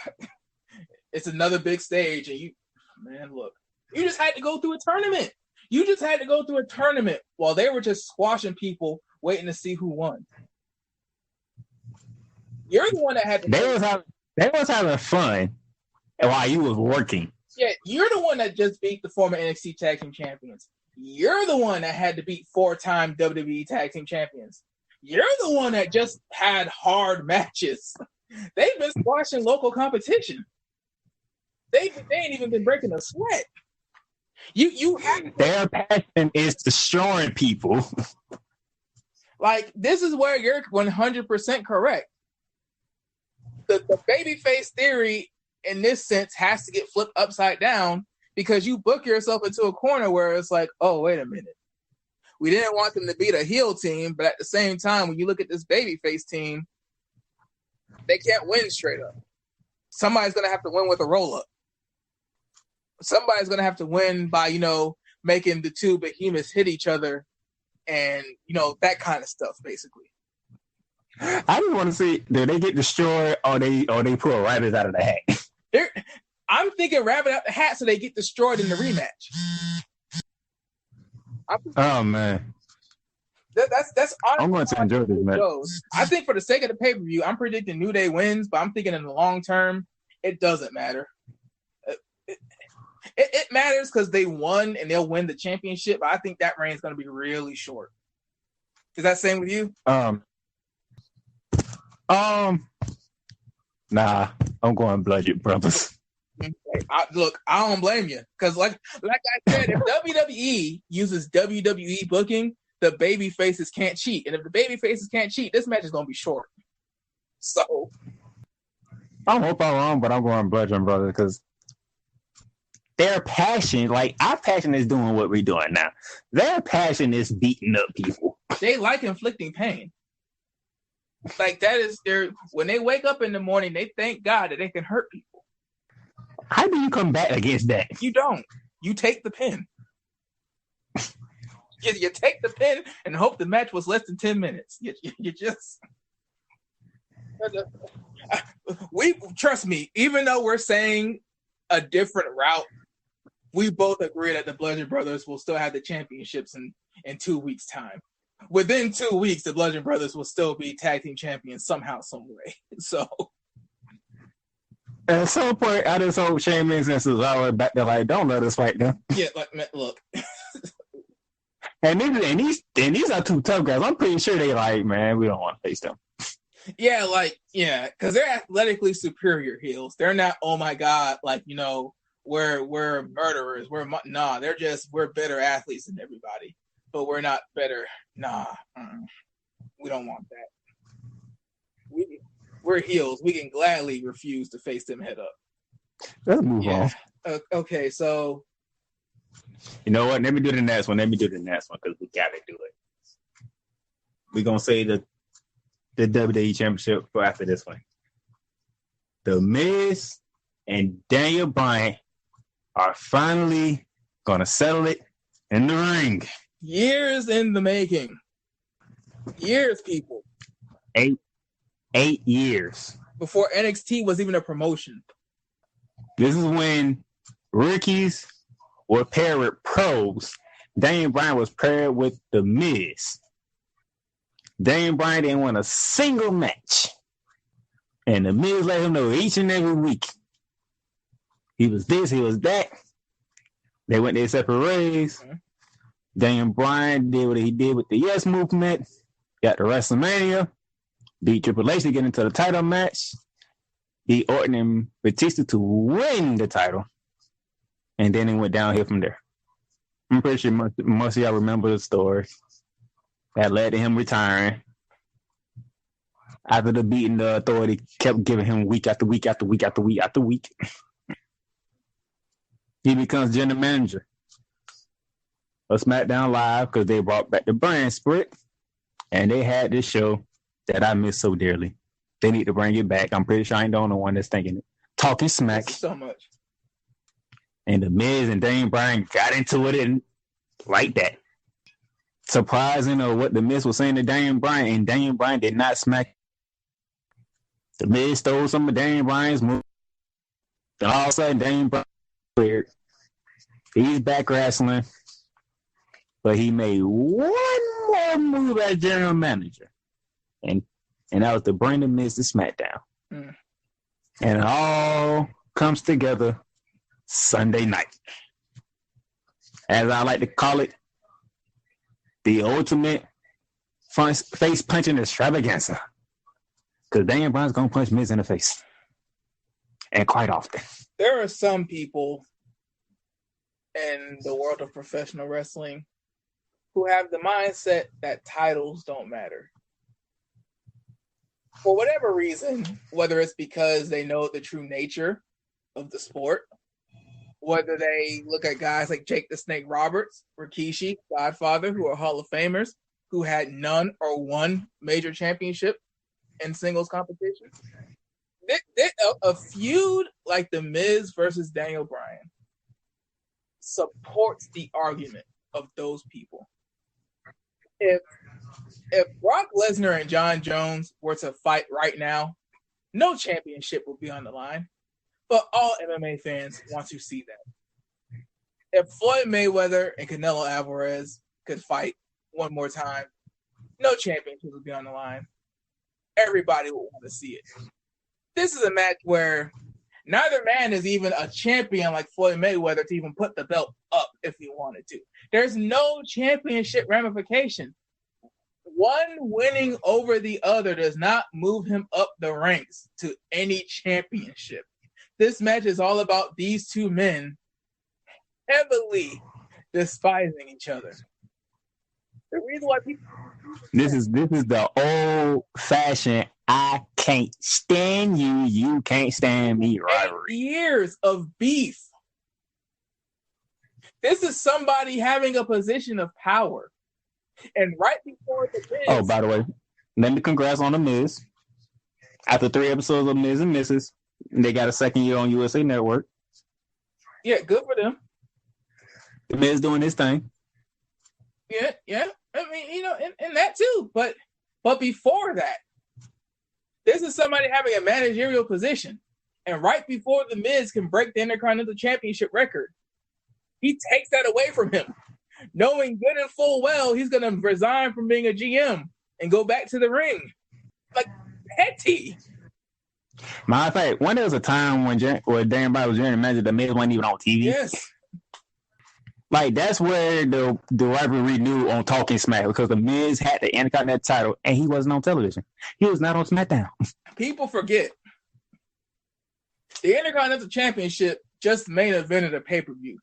B: It's another big stage, and look. You just had to go through a tournament. You just had to go through a tournament while they were just squashing people, waiting to see who won. You're the one that had to.
C: They was having fun while you was working.
B: Yeah, you're the one that just beat the former NXT Tag Team Champions. You're the one that had to beat 4-time WWE Tag Team Champions. You're the one that just had hard matches. They've been squashing local competition. They ain't even been breaking a sweat.
C: Their passion is destroying people.
B: Like, this is where you're 100% correct. The babyface theory in this sense has to get flipped upside down because you book yourself into a corner where it's like, oh, wait a minute. We didn't want them to beat a heel team, but at the same time, when you look at this babyface team, they can't win straight up. Somebody's going to have to win with a roll-up. Somebody's going to have to win by, making the 2 behemoths hit each other and, that kind of stuff, basically.
C: I just want to see, do they get destroyed or they pull rabbits out of the hat?
B: I'm thinking rabbit out the hat so they get destroyed in the rematch.
C: Oh, man.
B: That's
C: I'm going to enjoy this match.
B: I think for the sake of the pay-per-view, I'm predicting New Day wins, but I'm thinking in the long term, it doesn't matter. It matters because they won and they'll win the championship, but I think that reign is going to be really short. Is that same with you?
C: Nah, I'm going Bludgeon Brothers.
B: I don't blame you, because like I said, if WWE uses WWE booking, the baby faces can't cheat, and if the baby faces can't cheat, this match is gonna be short. So
C: I hope I'm wrong, but I'm going Bludgeon Brothers because their passion, like our passion, is doing what we're doing now. Their passion is beating up people.
B: They like inflicting pain. Like that is when they wake up in the morning, they thank God that they can hurt people.
C: How do you come back against that?
B: You don't. You take the pin. You take the pin and hope the match was less than 10 minutes. You just... Trust me, even though we're saying a different route, we both agree that the Bludgeon Brothers will still have the championships in 2 weeks' time. Within 2 weeks, the Bludgeon Brothers will still be tag team champions somehow, some way. So
C: at some point, I just hope Sheamus and Cesaro back there like, don't let us fight them.
B: Yeah, like, man, look.
C: and these are two tough guys. I'm pretty sure they like, man, we don't want to face them.
B: Yeah, because they're athletically superior heels. They're not, oh my God, like, we're murderers. We're better athletes than everybody, but we're not better. Nah, we don't want that. We're heels. We can gladly refuse to face them head up.
C: Let's move on.
B: Okay, so
C: you know what? Let me do the next one because we gotta do it. We're gonna say the WWE Championship for after this one. The Miz and Daniel Bryan are finally gonna settle it in the ring.
B: Years in the making. Years, people.
C: 8 years.
B: Before NXT was even a promotion.
C: This is when rookies were paired with pros. Daniel Bryan was paired with The Miz. Daniel Bryan didn't win a single match. And The Miz let him know each and every week. He was this, he was that. They went their separate ways. Mm-hmm. Daniel Bryan did what he did with the Yes Movement. Got to WrestleMania. Beat Triple H to get into the title match. Beat Orton and Batista to win the title. And then it went downhill from there. I'm pretty sure most of y'all remember the story. That led to him retiring. After the beating, the Authority kept giving him week after week after week after week after week. He becomes general manager of SmackDown Live because they brought back the brand split. And they had this show that I miss so dearly. They need to bring it back. I'm pretty sure I ain't the only one that's thinking it. Talking smack.
B: So much.
C: And The Miz and Daniel Bryan got into it and like that. Surprising of what The Miz was saying to Daniel Bryan, and Daniel Bryan did not smack. The Miz stole some of Daniel Bryan's moves. Then all of a sudden, Daniel Bryan cleared. He's back wrestling. But he made one more move as general manager. And that was to bring The Miz to SmackDown. Mm. And it all comes together Sunday night. As I like to call it, the ultimate face punching extravaganza. Because Daniel Bryan's going to punch Miz in the face. And quite often.
B: There are some people in the world of professional wrestling who have the mindset that titles don't matter. For whatever reason, whether it's because they know the true nature of the sport, whether they look at guys like Jake the Snake Roberts, Rikishi, Godfather, who are Hall of Famers, who had none or one major championship in singles competition. A feud like The Miz versus Daniel Bryan supports the argument of those people. If Brock Lesnar and John Jones were to fight right now, no championship would be on the line. But all MMA fans want to see that. If Floyd Mayweather and Canelo Alvarez could fight one more time, no championship would be on the line. Everybody would want to see it. This is a match where neither man is even a champion like Floyd Mayweather to even put the belt up if he wanted to. There's no championship ramification. one winning over the other does not move him up the ranks to any championship. This match is all about these two men heavily despising each other. The reason why people
C: this is the old fashioned I can't stand you, you can't stand me rivalry.
B: 8 years of beef. This is somebody having a position of power. And right before the Miz.
C: Oh, by the way, let me congrats on the Miz. After 3 episodes of Miz and Mrs., they got a second year on USA Network.
B: Yeah, good for them.
C: The Miz doing his thing.
B: Yeah. I mean, and that too. But before that, this is somebody having a managerial position. And right before the Miz can break the Intercontinental Championship record, he takes that away from him, knowing good and full well he's going to resign from being a GM and go back to the ring. Like, petty.
C: Matter of fact, when there was a time when Dan Bryan was general manager, the Miz wasn't even on TV.
B: Yes.
C: Like, that's where the rivalry knew on Talking Smack, because the Miz had the Intercontinental title and he wasn't on television. He was not on SmackDown.
B: People forget. The Intercontinental Championship just main evented a pay-per-view.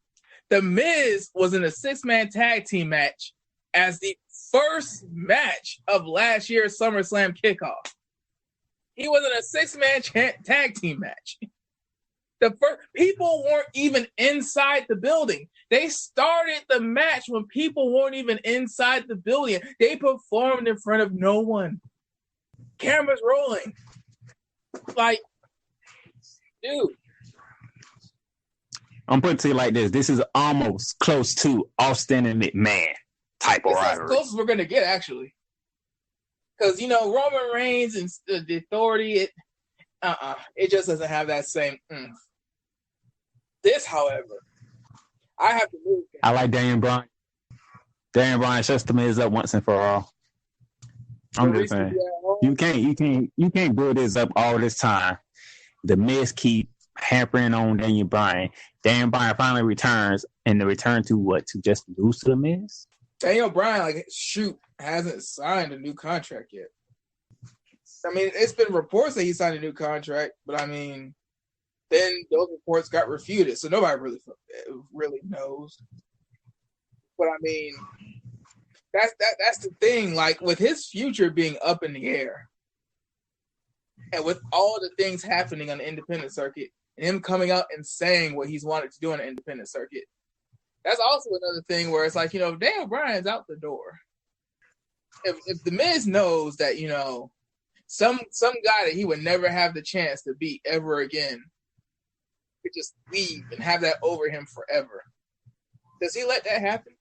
B: The Miz was in a 6-man tag team match as the first match of last year's SummerSlam kickoff. He was in a 6-man tag team match. The first people weren't even inside the building. They started the match when people weren't even inside the building. They performed in front of no one. Cameras rolling. Like, dude.
C: I'm putting it to you like this. This is almost close to Austin and McMahon type of rivalry.
B: As close as we're going to get, actually. Because, Roman Reigns and the Authority, it just doesn't have that same oomph. This, however, I have to move.
C: I like Daniel Bryan. Daniel Bryan shuts the Miz up once and for all. I'm just saying. You can't build this up all this time. The Miz keep hampering on Daniel Bryan. Daniel Bryan finally returns, and the return to what? To just lose to the Miz?
B: Daniel Bryan, hasn't signed a new contract yet. I mean, it's been reports that he signed a new contract, but I mean, then those reports got refuted, so nobody really knows. But I mean, that's the thing. Like, with his future being up in the air, and with all the things happening on the independent circuit, and him coming out and saying what he's wanted to do on the independent circuit, that's also another thing where it's like, if Daniel Bryan's out the door, if the Miz knows that, some guy that he would never have the chance to beat ever again could just leave and have that over him forever, does he let that happen?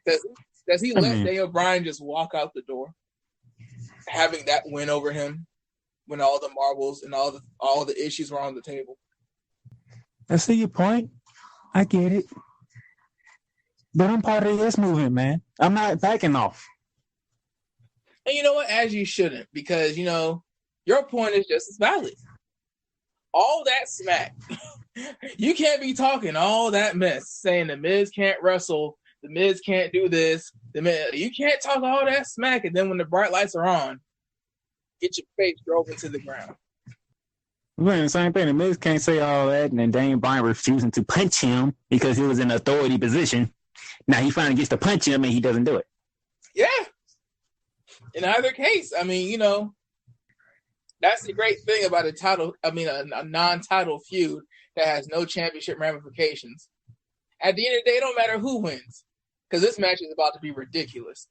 B: Does he let Daniel Bryan just walk out the door, having that win over him when all the marbles and all the issues were on the table?
C: I see your point. I get it. But I'm part of this movement, man. I'm not backing off.
B: And you know what? As you shouldn't, because, your point is just as valid. All that smack. You can't be talking all that mess, saying the Miz can't wrestle, the Miz can't do this, you can't talk all that smack, and then when the bright lights are on, get your face drove into the ground.
C: We're doing the same thing. The Miz can't say all that, and then Daniel Bryan refusing to punch him because he was in an authority position. Now he finally gets to punch him, and he doesn't do it.
B: Yeah. In either case, I mean, that's the great thing about a non-title feud that has no championship ramifications. At the end of the day, it don't matter who wins, because this match is about to be ridiculous.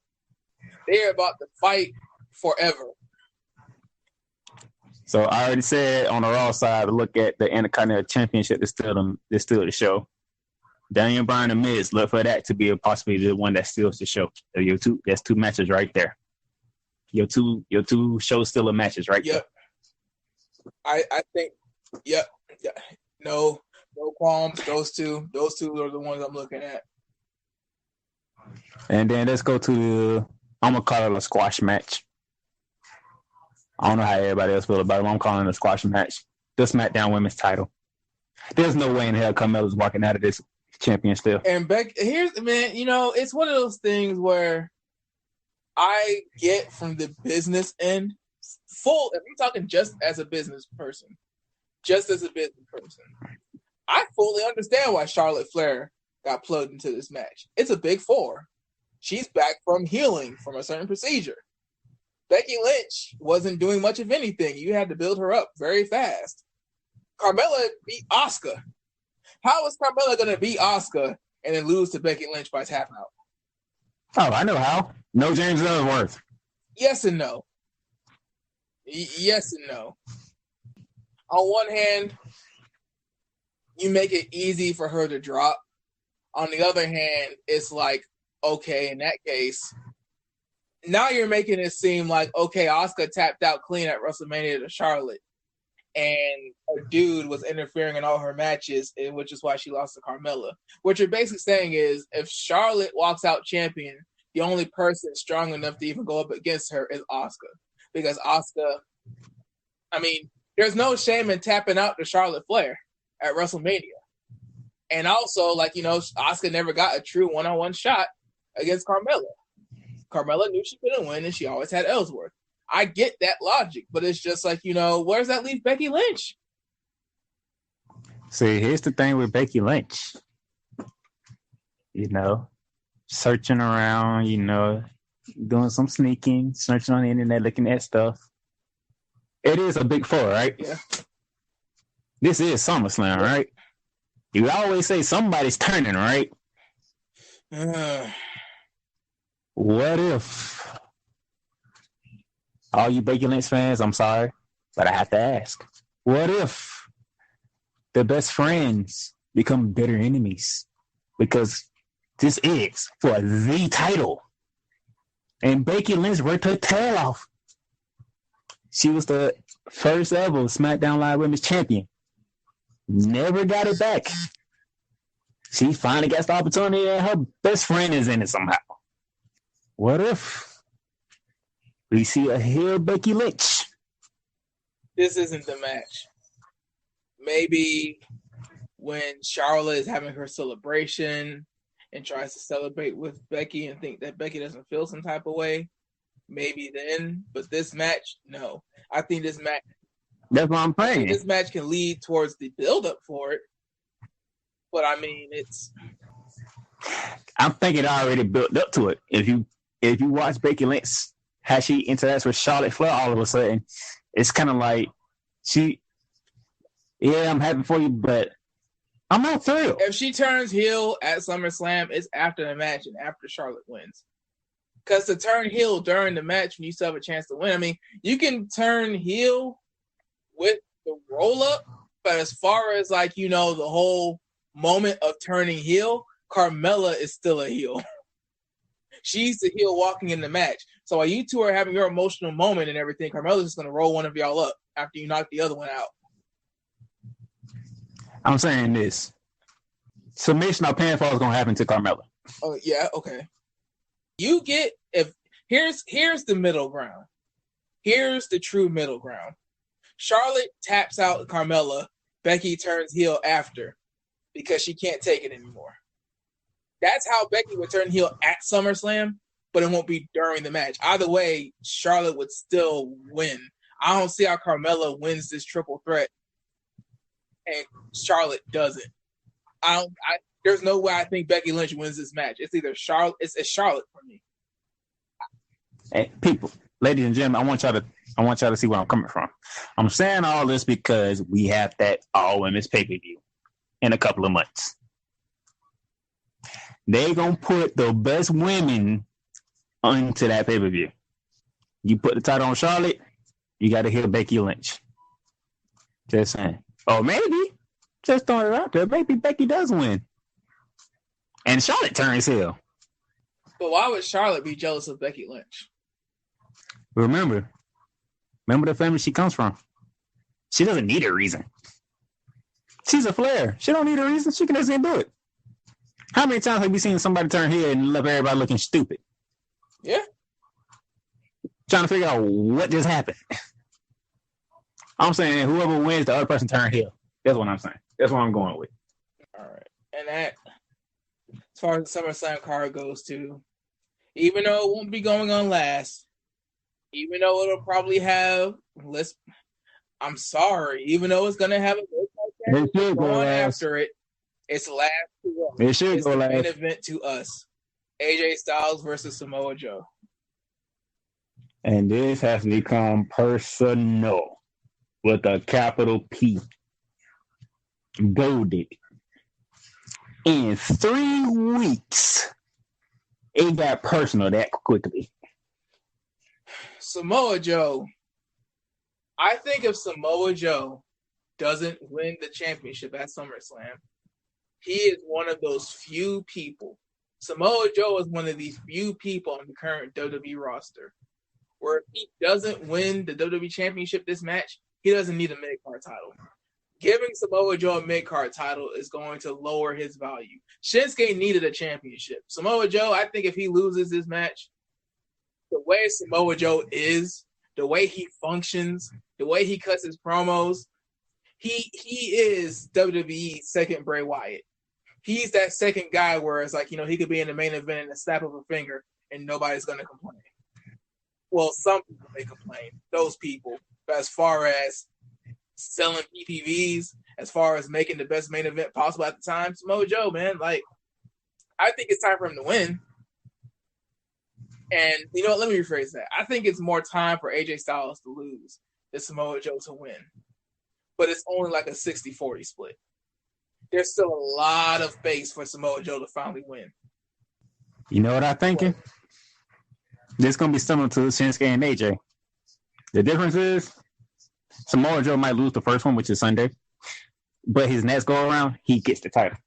B: They are about to fight forever.
C: So I already said on the Raw side to look at the Intercontinental Championship. It's still the show. Daniel Bryan and Miz, look for that to be possibly the one that steals the show. That's 2 matches right there. Your two shows still are matches right there.
B: I think. Yep. Yeah. No qualms. Those two are the ones I'm looking at.
C: And then let's go to I'm gonna call it a squash match. I don't know how everybody else feels about it, but I'm calling it a squash match. The SmackDown Women's title. There's no way in hell Carmella's walking out of this champion still.
B: And Beck, it's one of those things where I get from the business end, if you're talking just as a business person, I fully understand why Charlotte Flair got plugged into this match. It's a big 4. She's back from healing from a certain procedure. Becky Lynch wasn't doing much of anything. You had to build her up very fast. Carmella beat Asuka. How is Carmella going to beat Asuka and then lose to Becky Lynch by tap out?
C: Oh, I know how. No James Ellsworth.
B: Yes and no. Yes and no. On one hand, you make it easy for her to drop. On the other hand, it's like, okay, in that case, now you're making it seem like, okay, Asuka tapped out clean at WrestleMania to Charlotte, and a dude was interfering in all her matches, which is why she lost to Carmella. What you're basically saying is, if Charlotte walks out champion, the only person strong enough to even go up against her is Asuka. Because Asuka, I mean, there's no shame in tapping out to Charlotte Flair at WrestleMania. And also, Asuka never got a true one-on-one shot against Carmella. Carmella knew she couldn't win, and she always had Ellsworth. I get that logic, but it's just like, where does that leave Becky Lynch?
C: See, here's the thing with Becky Lynch. Searching around, doing some sneaking, searching on the internet, looking at stuff. It is a big 4, right?
B: Yeah.
C: This is SummerSlam, right? You always say somebody's turning, right? What if, all you Becky Lynch fans, I'm sorry, but I have to ask, what if the best friends become bitter enemies? Because this is for the title. And Becky Lynch worked her tail off. She was the first ever SmackDown Live Women's Champion. Never got it back. She finally gets the opportunity and her best friend is in it somehow. What if we see a heel Becky Lynch?
B: This isn't the match. Maybe when Charlotte is having her celebration and tries to celebrate with Becky and think that Becky doesn't feel some type of way, maybe then. But this match, no. I think this match...
C: That's what I'm saying.
B: This match can lead towards the build-up for it. But, I mean, it's...
C: I'm thinking it already built up to it. If you watch Becky Lynch, how she interacts with Charlotte Flair all of a sudden, it's kind of like I'm happy for you, but I'm not thrilled.
B: If she turns heel at SummerSlam, it's after the match and after Charlotte wins. Because to turn heel during the match when you still have a chance to win, I mean, you can turn heel with the roll-up, but as far as, the whole moment of turning heel, Carmella is still a heel. She's the heel walking in the match. So while you two are having your emotional moment and everything, Carmella's just going to roll one of y'all up after you knock the other one out.
C: I'm saying this. Submission or pinfall is going to happen to Carmella.
B: Oh, yeah, okay. Here's the middle ground. Here's the true middle ground. Charlotte taps out Carmella. Becky turns heel after because she can't take it anymore. That's how Becky would turn heel at SummerSlam, but it won't be during the match. Either way, Charlotte would still win. I don't see how Carmella wins this triple threat and Charlotte doesn't. There's no way I think Becky Lynch wins this match. It's either Charlotte. It's Charlotte for me.
C: Hey, people, ladies and gentlemen, I want y'all to see where I'm coming from. I'm saying all this because we have that all women's pay-per-view in a couple of months. They gonna put the best women onto that pay-per-view. You put the title on Charlotte, you got to hear Becky Lynch. Just saying. Or maybe, just throwing it out there, maybe Becky does win. And Charlotte turns heel.
B: But why would Charlotte be jealous of Becky Lynch?
C: Remember the family she comes from. She doesn't need a reason. She's a Flair. She don't need a reason. She can just do it. How many times have you seen somebody turn heel and left everybody looking stupid?
B: Yeah.
C: Trying to figure out what just happened. I'm saying whoever wins, the other person turn heel. That's what I'm saying. That's what I'm going with.
B: All right. And that, as far as the SummerSlam card goes too, Even though it won't be going on last, even though it'll probably have I'm sorry, even though it's gonna have a good going after it, it's last to us.
C: It should
B: it's
C: go
B: the
C: last.
B: main event to us. AJ Styles versus Samoa Joe.
C: And this has become personal with a capital P. Golded. In 3 weeks, it got personal that quickly.
B: Samoa Joe. I think if Samoa Joe doesn't win the championship at SummerSlam, he is one of those few people. Samoa Joe is one of these few people on the current WWE roster where if he doesn't win the WWE Championship this match, he doesn't need a mid-card title. Giving Samoa Joe a mid-card title is going to lower his value. Shinsuke needed a championship. Samoa Joe, I think if he loses this match, the way Samoa Joe is, the way he functions, the way he cuts his promos, he is WWE's second Bray Wyatt. He's that second guy where it's like, he could be in the main event in a snap of a finger and nobody's going to complain. Well, some people may complain, those people. But as far as selling PPVs, as far as making the best main event possible at the time, Samoa Joe, man, I think it's time for him to win. And you know what? Let me rephrase that. I think it's more time for AJ Styles to lose than Samoa Joe to win. But it's only like a 60-40 split. There's still a lot of base for Samoa Joe to finally win.
C: You know what I'm thinking? This is going to be similar to Shinsuke and AJ. The difference is Samoa Joe might lose the first one, which is Sunday. But his next go around, he gets the title.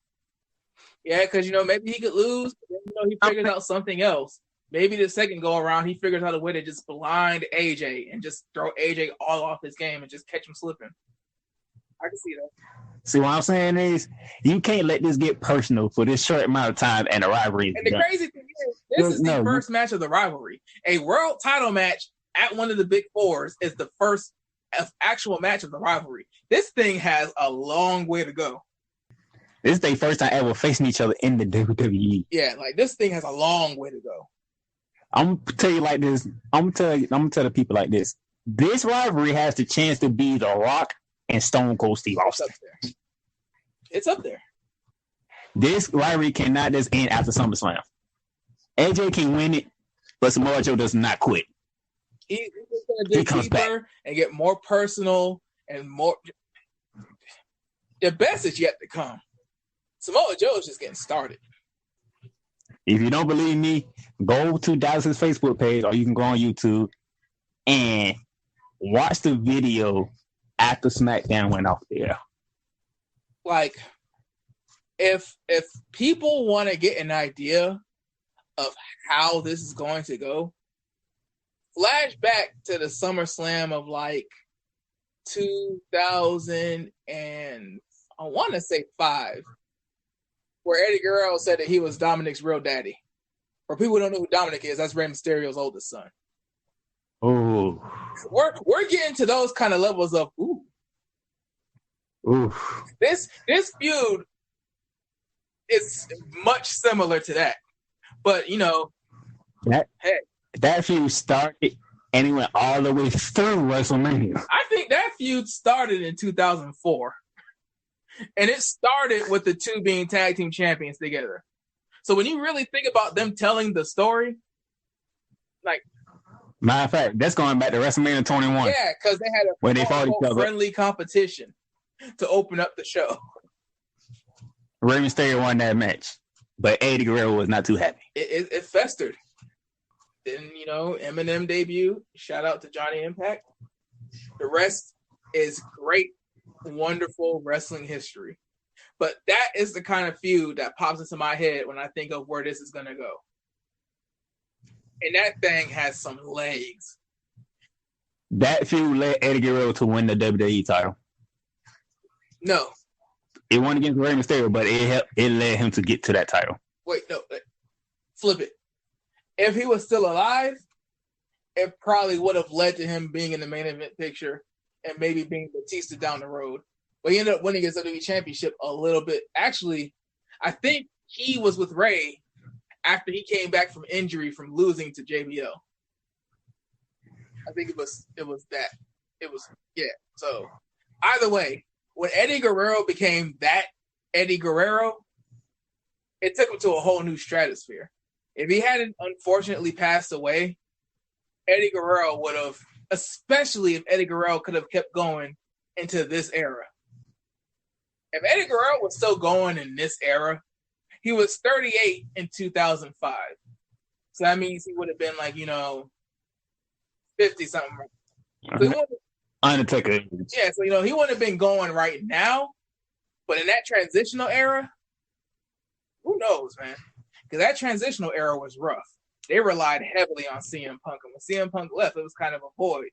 B: Yeah, because, maybe he could lose, but then, he figures out something else. Maybe the second go around, he figures out a way to just blind AJ and just throw AJ all off his game and just catch him slipping. I can see that.
C: See, what I'm saying is, you can't let this get personal for this short amount of time and the rivalry.
B: And the crazy thing is, this is the first match of the rivalry. A world title match at one of the big fours is the first actual match of the rivalry. This thing has a long way to go.
C: This is their first time ever facing each other in the WWE.
B: Yeah, this thing has a long way to go.
C: I'm gonna tell you like this. I'm gonna tell the people like this. This rivalry has the chance to be The Rock and Stone Cold Steve Austin.
B: It's up there.
C: This rivalry cannot just end after SummerSlam. AJ can win it, but Samoa Joe does not quit.
B: He's going to dig deeper and get more personal and more. The best is yet to come. Samoa Joe is just getting started.
C: If you don't believe me, go to Dallas's Facebook page, or you can go on YouTube and watch the video after SmackDown went off the air.
B: If people want to get an idea of how this is going to go, flash back to the SummerSlam of 2000 and I want to say 5, where Eddie Guerrero said that he was Dominic's real daddy. For people who don't know who Dominic is, that's Rey Mysterio's oldest son.
C: Oh,
B: we're getting to those kind of levels of ooh.
C: Oof.
B: This feud is much similar to that, but
C: that feud started and it went all the way through WrestleMania.
B: I think that feud started in 2004, and it started with the two being tag team champions together. So when you really think about them telling the story,
C: matter of fact, that's going back to WrestleMania 21.
B: Yeah, because they had a friendly competition to open up the show.
C: Rey Mysterio won that match, but Eddie Guerrero was not too happy.
B: It festered. Then, Eminem debut. Shout out to Johnny Impact. The rest is great, wonderful wrestling history. But that is the kind of feud that pops into my head when I think of where this is going to go. And that thing has some legs.
C: That feud led Eddie Guerrero to win the WWE title.
B: No.
C: It won against Rey Mysterio, but it led him to get to that title.
B: Wait, no. Flip it. If he was still alive, it probably would have led to him being in the main event picture and maybe being Batista down the road. But he ended up winning his WWE Championship a little bit. Actually, I think he was with Rey after he came back from injury from losing to JBL. I think it was that. It was, yeah. So either way, when Eddie Guerrero became that Eddie Guerrero, it took him to a whole new stratosphere. If he hadn't unfortunately passed away, Eddie Guerrero would have, especially if Eddie Guerrero could have kept going into this era. If Eddie Guerrero was still going in this era, he was 38 in 2005. So that means he would have been like, 50-something. So
C: Undertaker.
B: Yeah, so, he wouldn't have been going right now. But in that transitional era, who knows, man? Because that transitional era was rough. They relied heavily on CM Punk. And when CM Punk left, it was kind of a void.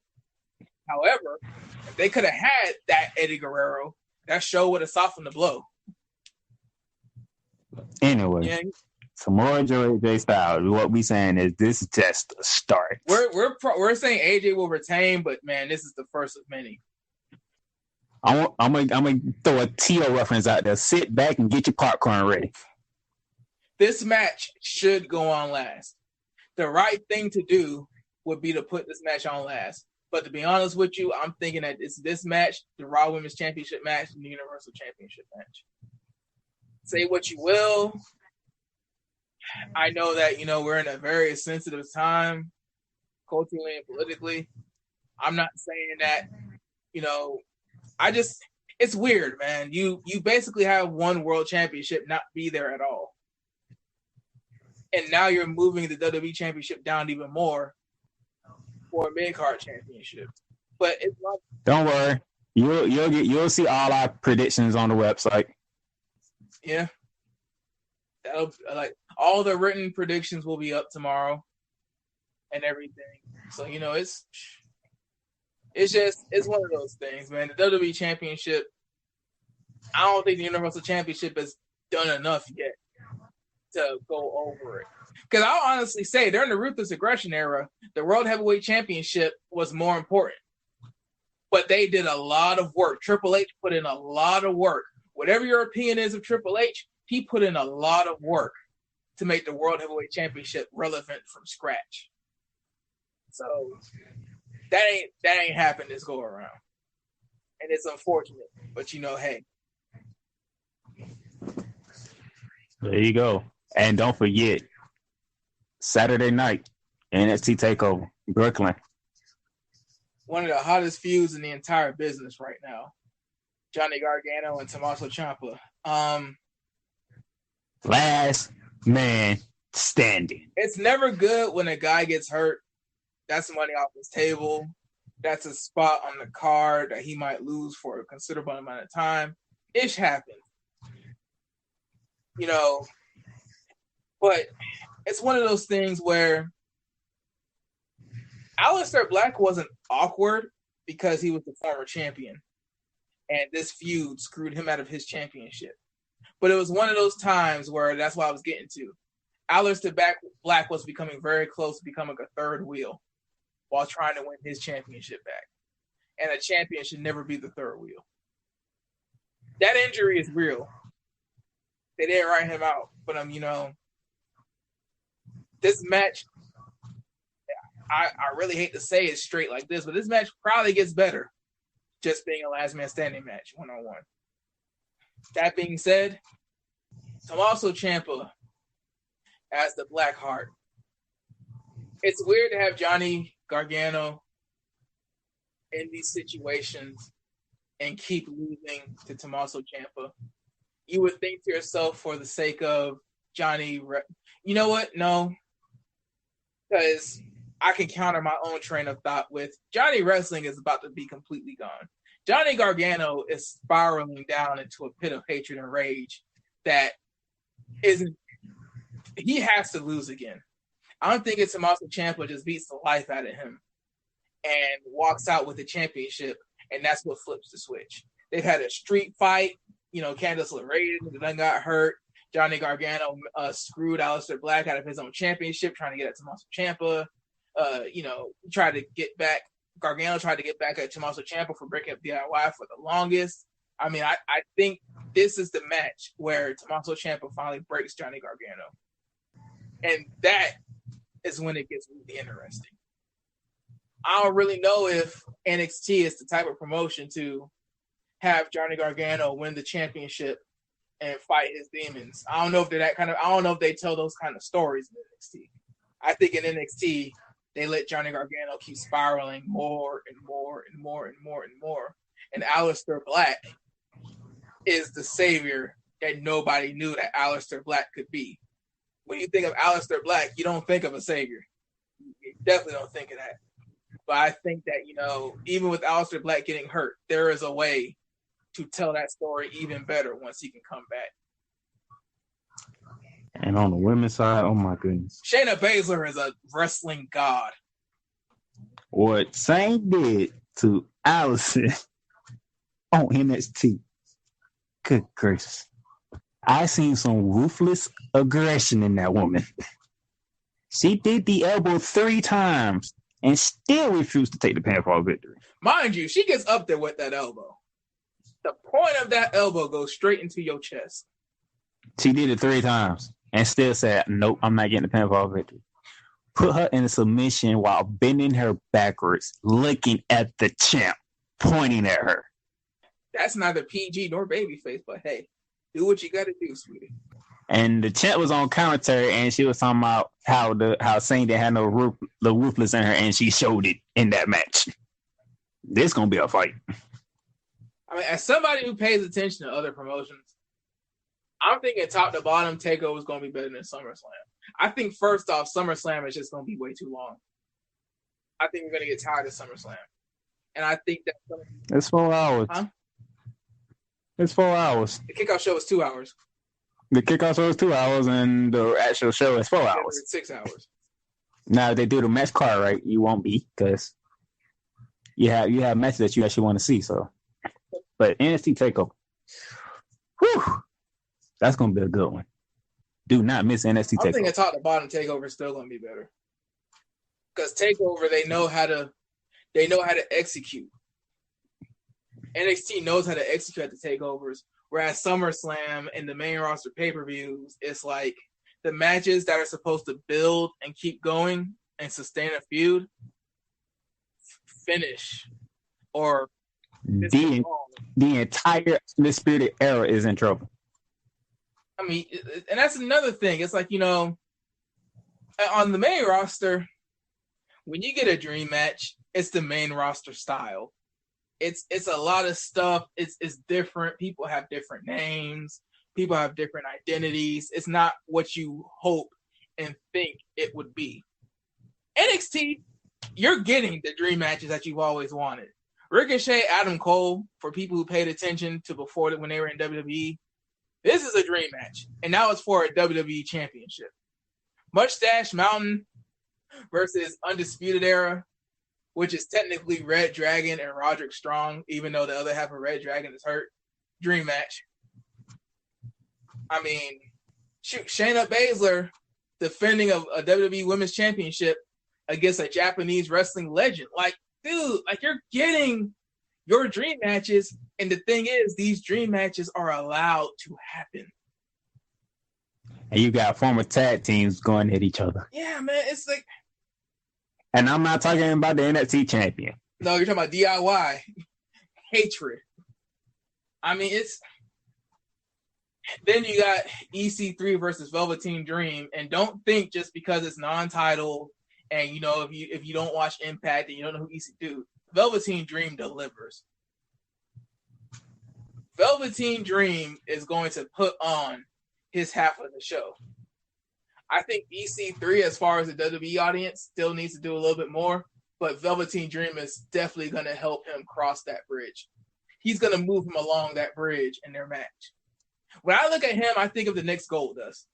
B: However, if they could have had that Eddie Guerrero, that show would have softened the blow.
C: Anyway,
B: yeah.
C: Samoa Joe, AJ Styles. What we saying is this is just a start.
B: We're saying AJ will retain, but man, this is the first of many.
C: I'm gonna throw a Tio reference out there. Sit back and get your popcorn ready.
B: This match should go on last. The right thing to do would be to put this match on last. But to be honest with you, I'm thinking that it's this match, the Raw Women's Championship match, and the Universal Championship match. Say what you will. I know that, we're in a very sensitive time, culturally and politically. I'm not saying that, it's weird, man. You basically have one world championship not be there at all. And now you're moving the WWE Championship down even more for a mid-card championship. But it's not.
C: Don't worry, you'll see all our predictions on the website.
B: Yeah, that'll all the written predictions will be up tomorrow, and everything. So it's one of those things, man. The WWE Championship. I don't think the Universal Championship has done enough yet to go over it. Because I'll honestly say, during the Ruthless Aggression era, the World Heavyweight Championship was more important. But they did a lot of work. Triple H put in a lot of work. Whatever your opinion is of Triple H, he put in a lot of work to make the World Heavyweight Championship relevant from scratch. So that ain't happened this go around. And it's unfortunate. But hey.
C: There you go. And don't forget, Saturday night, NXT TakeOver, Brooklyn.
B: One of the hottest feuds in the entire business right now. Johnny Gargano and Tommaso Ciampa.
C: Last man standing.
B: It's never good when a guy gets hurt. That's money off his table. That's a spot on the card that he might lose for a considerable amount of time. Ish happens. But it's one of those things where Aleister Black wasn't awkward because he was the former champion. And this feud screwed him out of his championship. But it was one of those times where that's what I was getting to. Aleister Black was becoming very close to becoming a third wheel while trying to win his championship back. And a champion should never be the third wheel. That injury is real. They didn't write him out. But, this match, I really hate to say it straight like this, but this match probably gets better just being a last man standing match, one-on-one. That being said, Tommaso Ciampa as the Black Heart. It's weird to have Johnny Gargano in these situations and keep losing to Tommaso Ciampa. You would think to yourself, for the sake of Johnny, you know what? No, because I can counter my own train of thought with Johnny Wrestling is about to be completely gone. Johnny Gargano is spiraling down into a pit of hatred and rage that isn't. He has to lose again. I'm thinking Tommaso Ciampa just beats the life out of him and walks out with the championship, and that's what flips the switch. They've had a street fight. Candice LeRae then got hurt. Johnny Gargano screwed Aleister Black out of his own championship, trying to get at Tommaso Ciampa. Tried to get back. Gargano tried to get back at Tommaso Ciampa for breaking up DIY for the longest. I mean, I think this is the match where Tommaso Ciampa finally breaks Johnny Gargano. And that is when it gets really interesting. I don't really know if NXT is the type of promotion to have Johnny Gargano win the championship and fight his demons. I don't know if they're that kind of. I don't know if they tell those kind of stories in NXT. I think in NXT they let Johnny Gargano keep spiraling more and more and more and more and more. And Aleister Black is the savior that nobody knew that Aleister Black could be. When you think of Aleister Black, you don't think of a savior. You definitely don't think of that. But I think that, even with Aleister Black getting hurt, there is a way to tell that story even better once he can come back.
A: And on the women's side, oh my goodness.
B: Shayna Baszler is a wrestling god.
A: What Saint did to Allison on NXT. Good gracious. I seen some ruthless aggression in that woman. She did the elbow 3 times and still refused to take the pinfall victory.
B: Mind you, she gets up there with that elbow. The point of that elbow goes straight into your chest.
A: She did it 3 times and still said, nope, I'm not getting the pinfall victory. Put her in a submission while bending her backwards, looking at the champ, pointing at her.
B: That's neither PG nor babyface, but hey, do what you got to do, sweetie.
A: And the champ was on commentary, and she was talking about how Saint didn't have the ruthless in her, and she showed it in that match. This gonna be a fight.
B: I mean, as somebody who pays attention to other promotions, I'm thinking top to bottom TakeOver is going to be better than SummerSlam. I think first off, SummerSlam is just going to be way too long. I think we're going to get tired of SummerSlam. And I think that...
A: It's 4 hours.
B: Huh?
A: It's 4 hours.
B: The kickoff show is 2 hours.
A: The kickoff show is 2 hours, and the actual show is 4 hours.
B: It's 6 hours.
A: Now, if they do the match card right, you won't be, because you have matches that you actually want to see, so... But NXT TakeOver. Whew. That's going to be a good one. Do not miss NXT TakeOver.
B: I'm thinking top to bottom TakeOver is still going to be better. Because TakeOver, they know how to execute. NXT knows how to execute at the TakeOvers, whereas SummerSlam and the main roster pay-per-views, it's like the matches that are supposed to build and keep going and sustain a feud, finish. Or
A: the entire Undisputed Era is in trouble.
B: I mean, and that's another thing. It's like, on the main roster, when you get a dream match, it's the main roster style. It's a lot of stuff. It's different. People have different names. People have different identities. It's not what you hope and think it would be. NXT, you're getting the dream matches that you've always wanted. Ricochet, Adam Cole, for people who paid attention to before when they were in WWE, this is a dream match, and now it's for a WWE Championship. Mustache Mountain versus Undisputed Era, which is technically Red Dragon and Roderick Strong, even though the other half of Red Dragon is hurt. Dream match. I mean, shoot, Shayna Baszler defending a WWE Women's Championship against a Japanese wrestling legend. Like, dude, you're getting your dream matches, and the thing is, these dream matches are allowed to happen.
A: And you got former tag teams going at each other.
B: Yeah, man, it's like...
A: And I'm not talking about the NXT champion.
B: No, you're talking about DIY. Hatred. I mean, it's... Then you got EC3 versus Velveteen Dream, and don't think just because it's non-title, and if you don't watch Impact and you don't know who EC2, Velveteen Dream delivers. Velveteen Dream is going to put on his half of the show. I think EC3, as far as the WWE audience, still needs to do a little bit more, but Velveteen Dream is definitely going to help him cross that bridge. He's going to move him along that bridge in their match. When I look at him, I think of the next Goldust.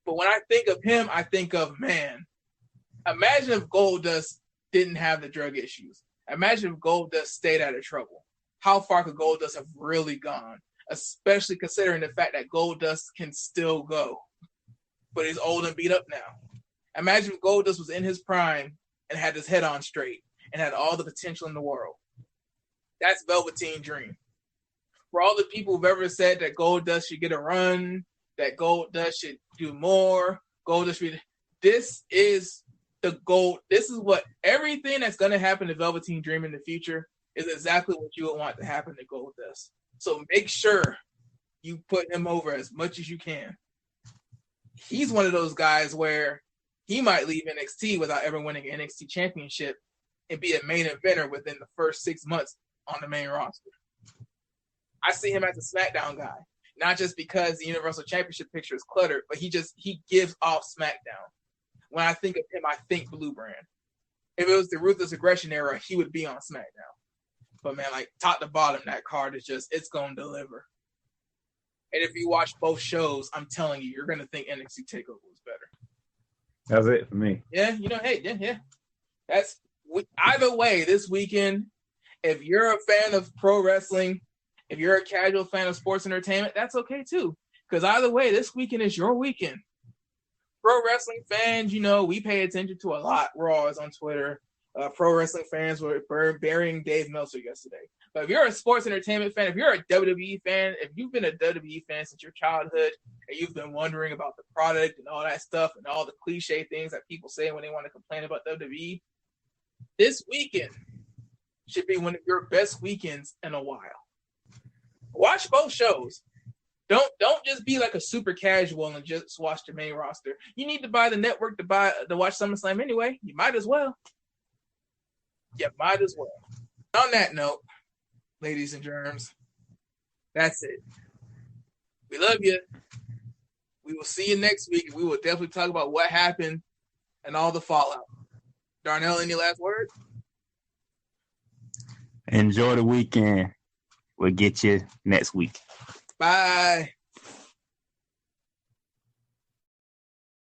B: But when I think of him, I think of, man, imagine if Goldust didn't have the drug issues. Imagine if Goldust stayed out of trouble. How far could Goldust have really gone? Especially considering the fact that Goldust can still go. But he's old and beat up now. Imagine if Goldust was in his prime and had his head on straight and had all the potential in the world. That's Velveteen Dream. For all the people who've ever said that Goldust should get a run, that Goldust should do more, Gold Undisputed. This is the gold. This is what everything that's going to happen to Velveteen Dream in the future is exactly what you would want to happen to Goldust. So make sure you put him over as much as you can. He's one of those guys where he might leave NXT without ever winning an NXT Championship and be a main eventer within the first 6 months on the main roster. I see him as a SmackDown guy, not just because the Universal Championship picture is cluttered, but he gives off SmackDown. When I think of him, I think Blue Brand. If it was the Ruthless Aggression era, he would be on SmackDown. But man, like top to bottom, that card is just, it's going to deliver. And if you watch both shows, I'm telling you, you're going to think NXT TakeOver was better.
A: That's it for me.
B: Yeah, hey, yeah. That's either way this weekend. If you're a fan of pro wrestling, if you're a casual fan of sports entertainment, that's okay too. Because either way, this weekend is your weekend. Pro wrestling fans, we pay attention to a lot. We're always on Twitter. Pro wrestling fans were burying Dave Meltzer yesterday. But if you're a sports entertainment fan, if you're a WWE fan, if you've been a WWE fan since your childhood and you've been wondering about the product and all that stuff and all the cliche things that people say when they want to complain about WWE, this weekend should be one of your best weekends in a while. Watch both shows. Don't just be like a super casual and just watch the main roster. You need to buy the network to watch SummerSlam anyway. You might as well. On that note, ladies and germs, that's it. We love you. We will see you next week. We will definitely talk about what happened and all the fallout. Darnell, any last words?
A: Enjoy the weekend. We'll get you next week.
B: Bye.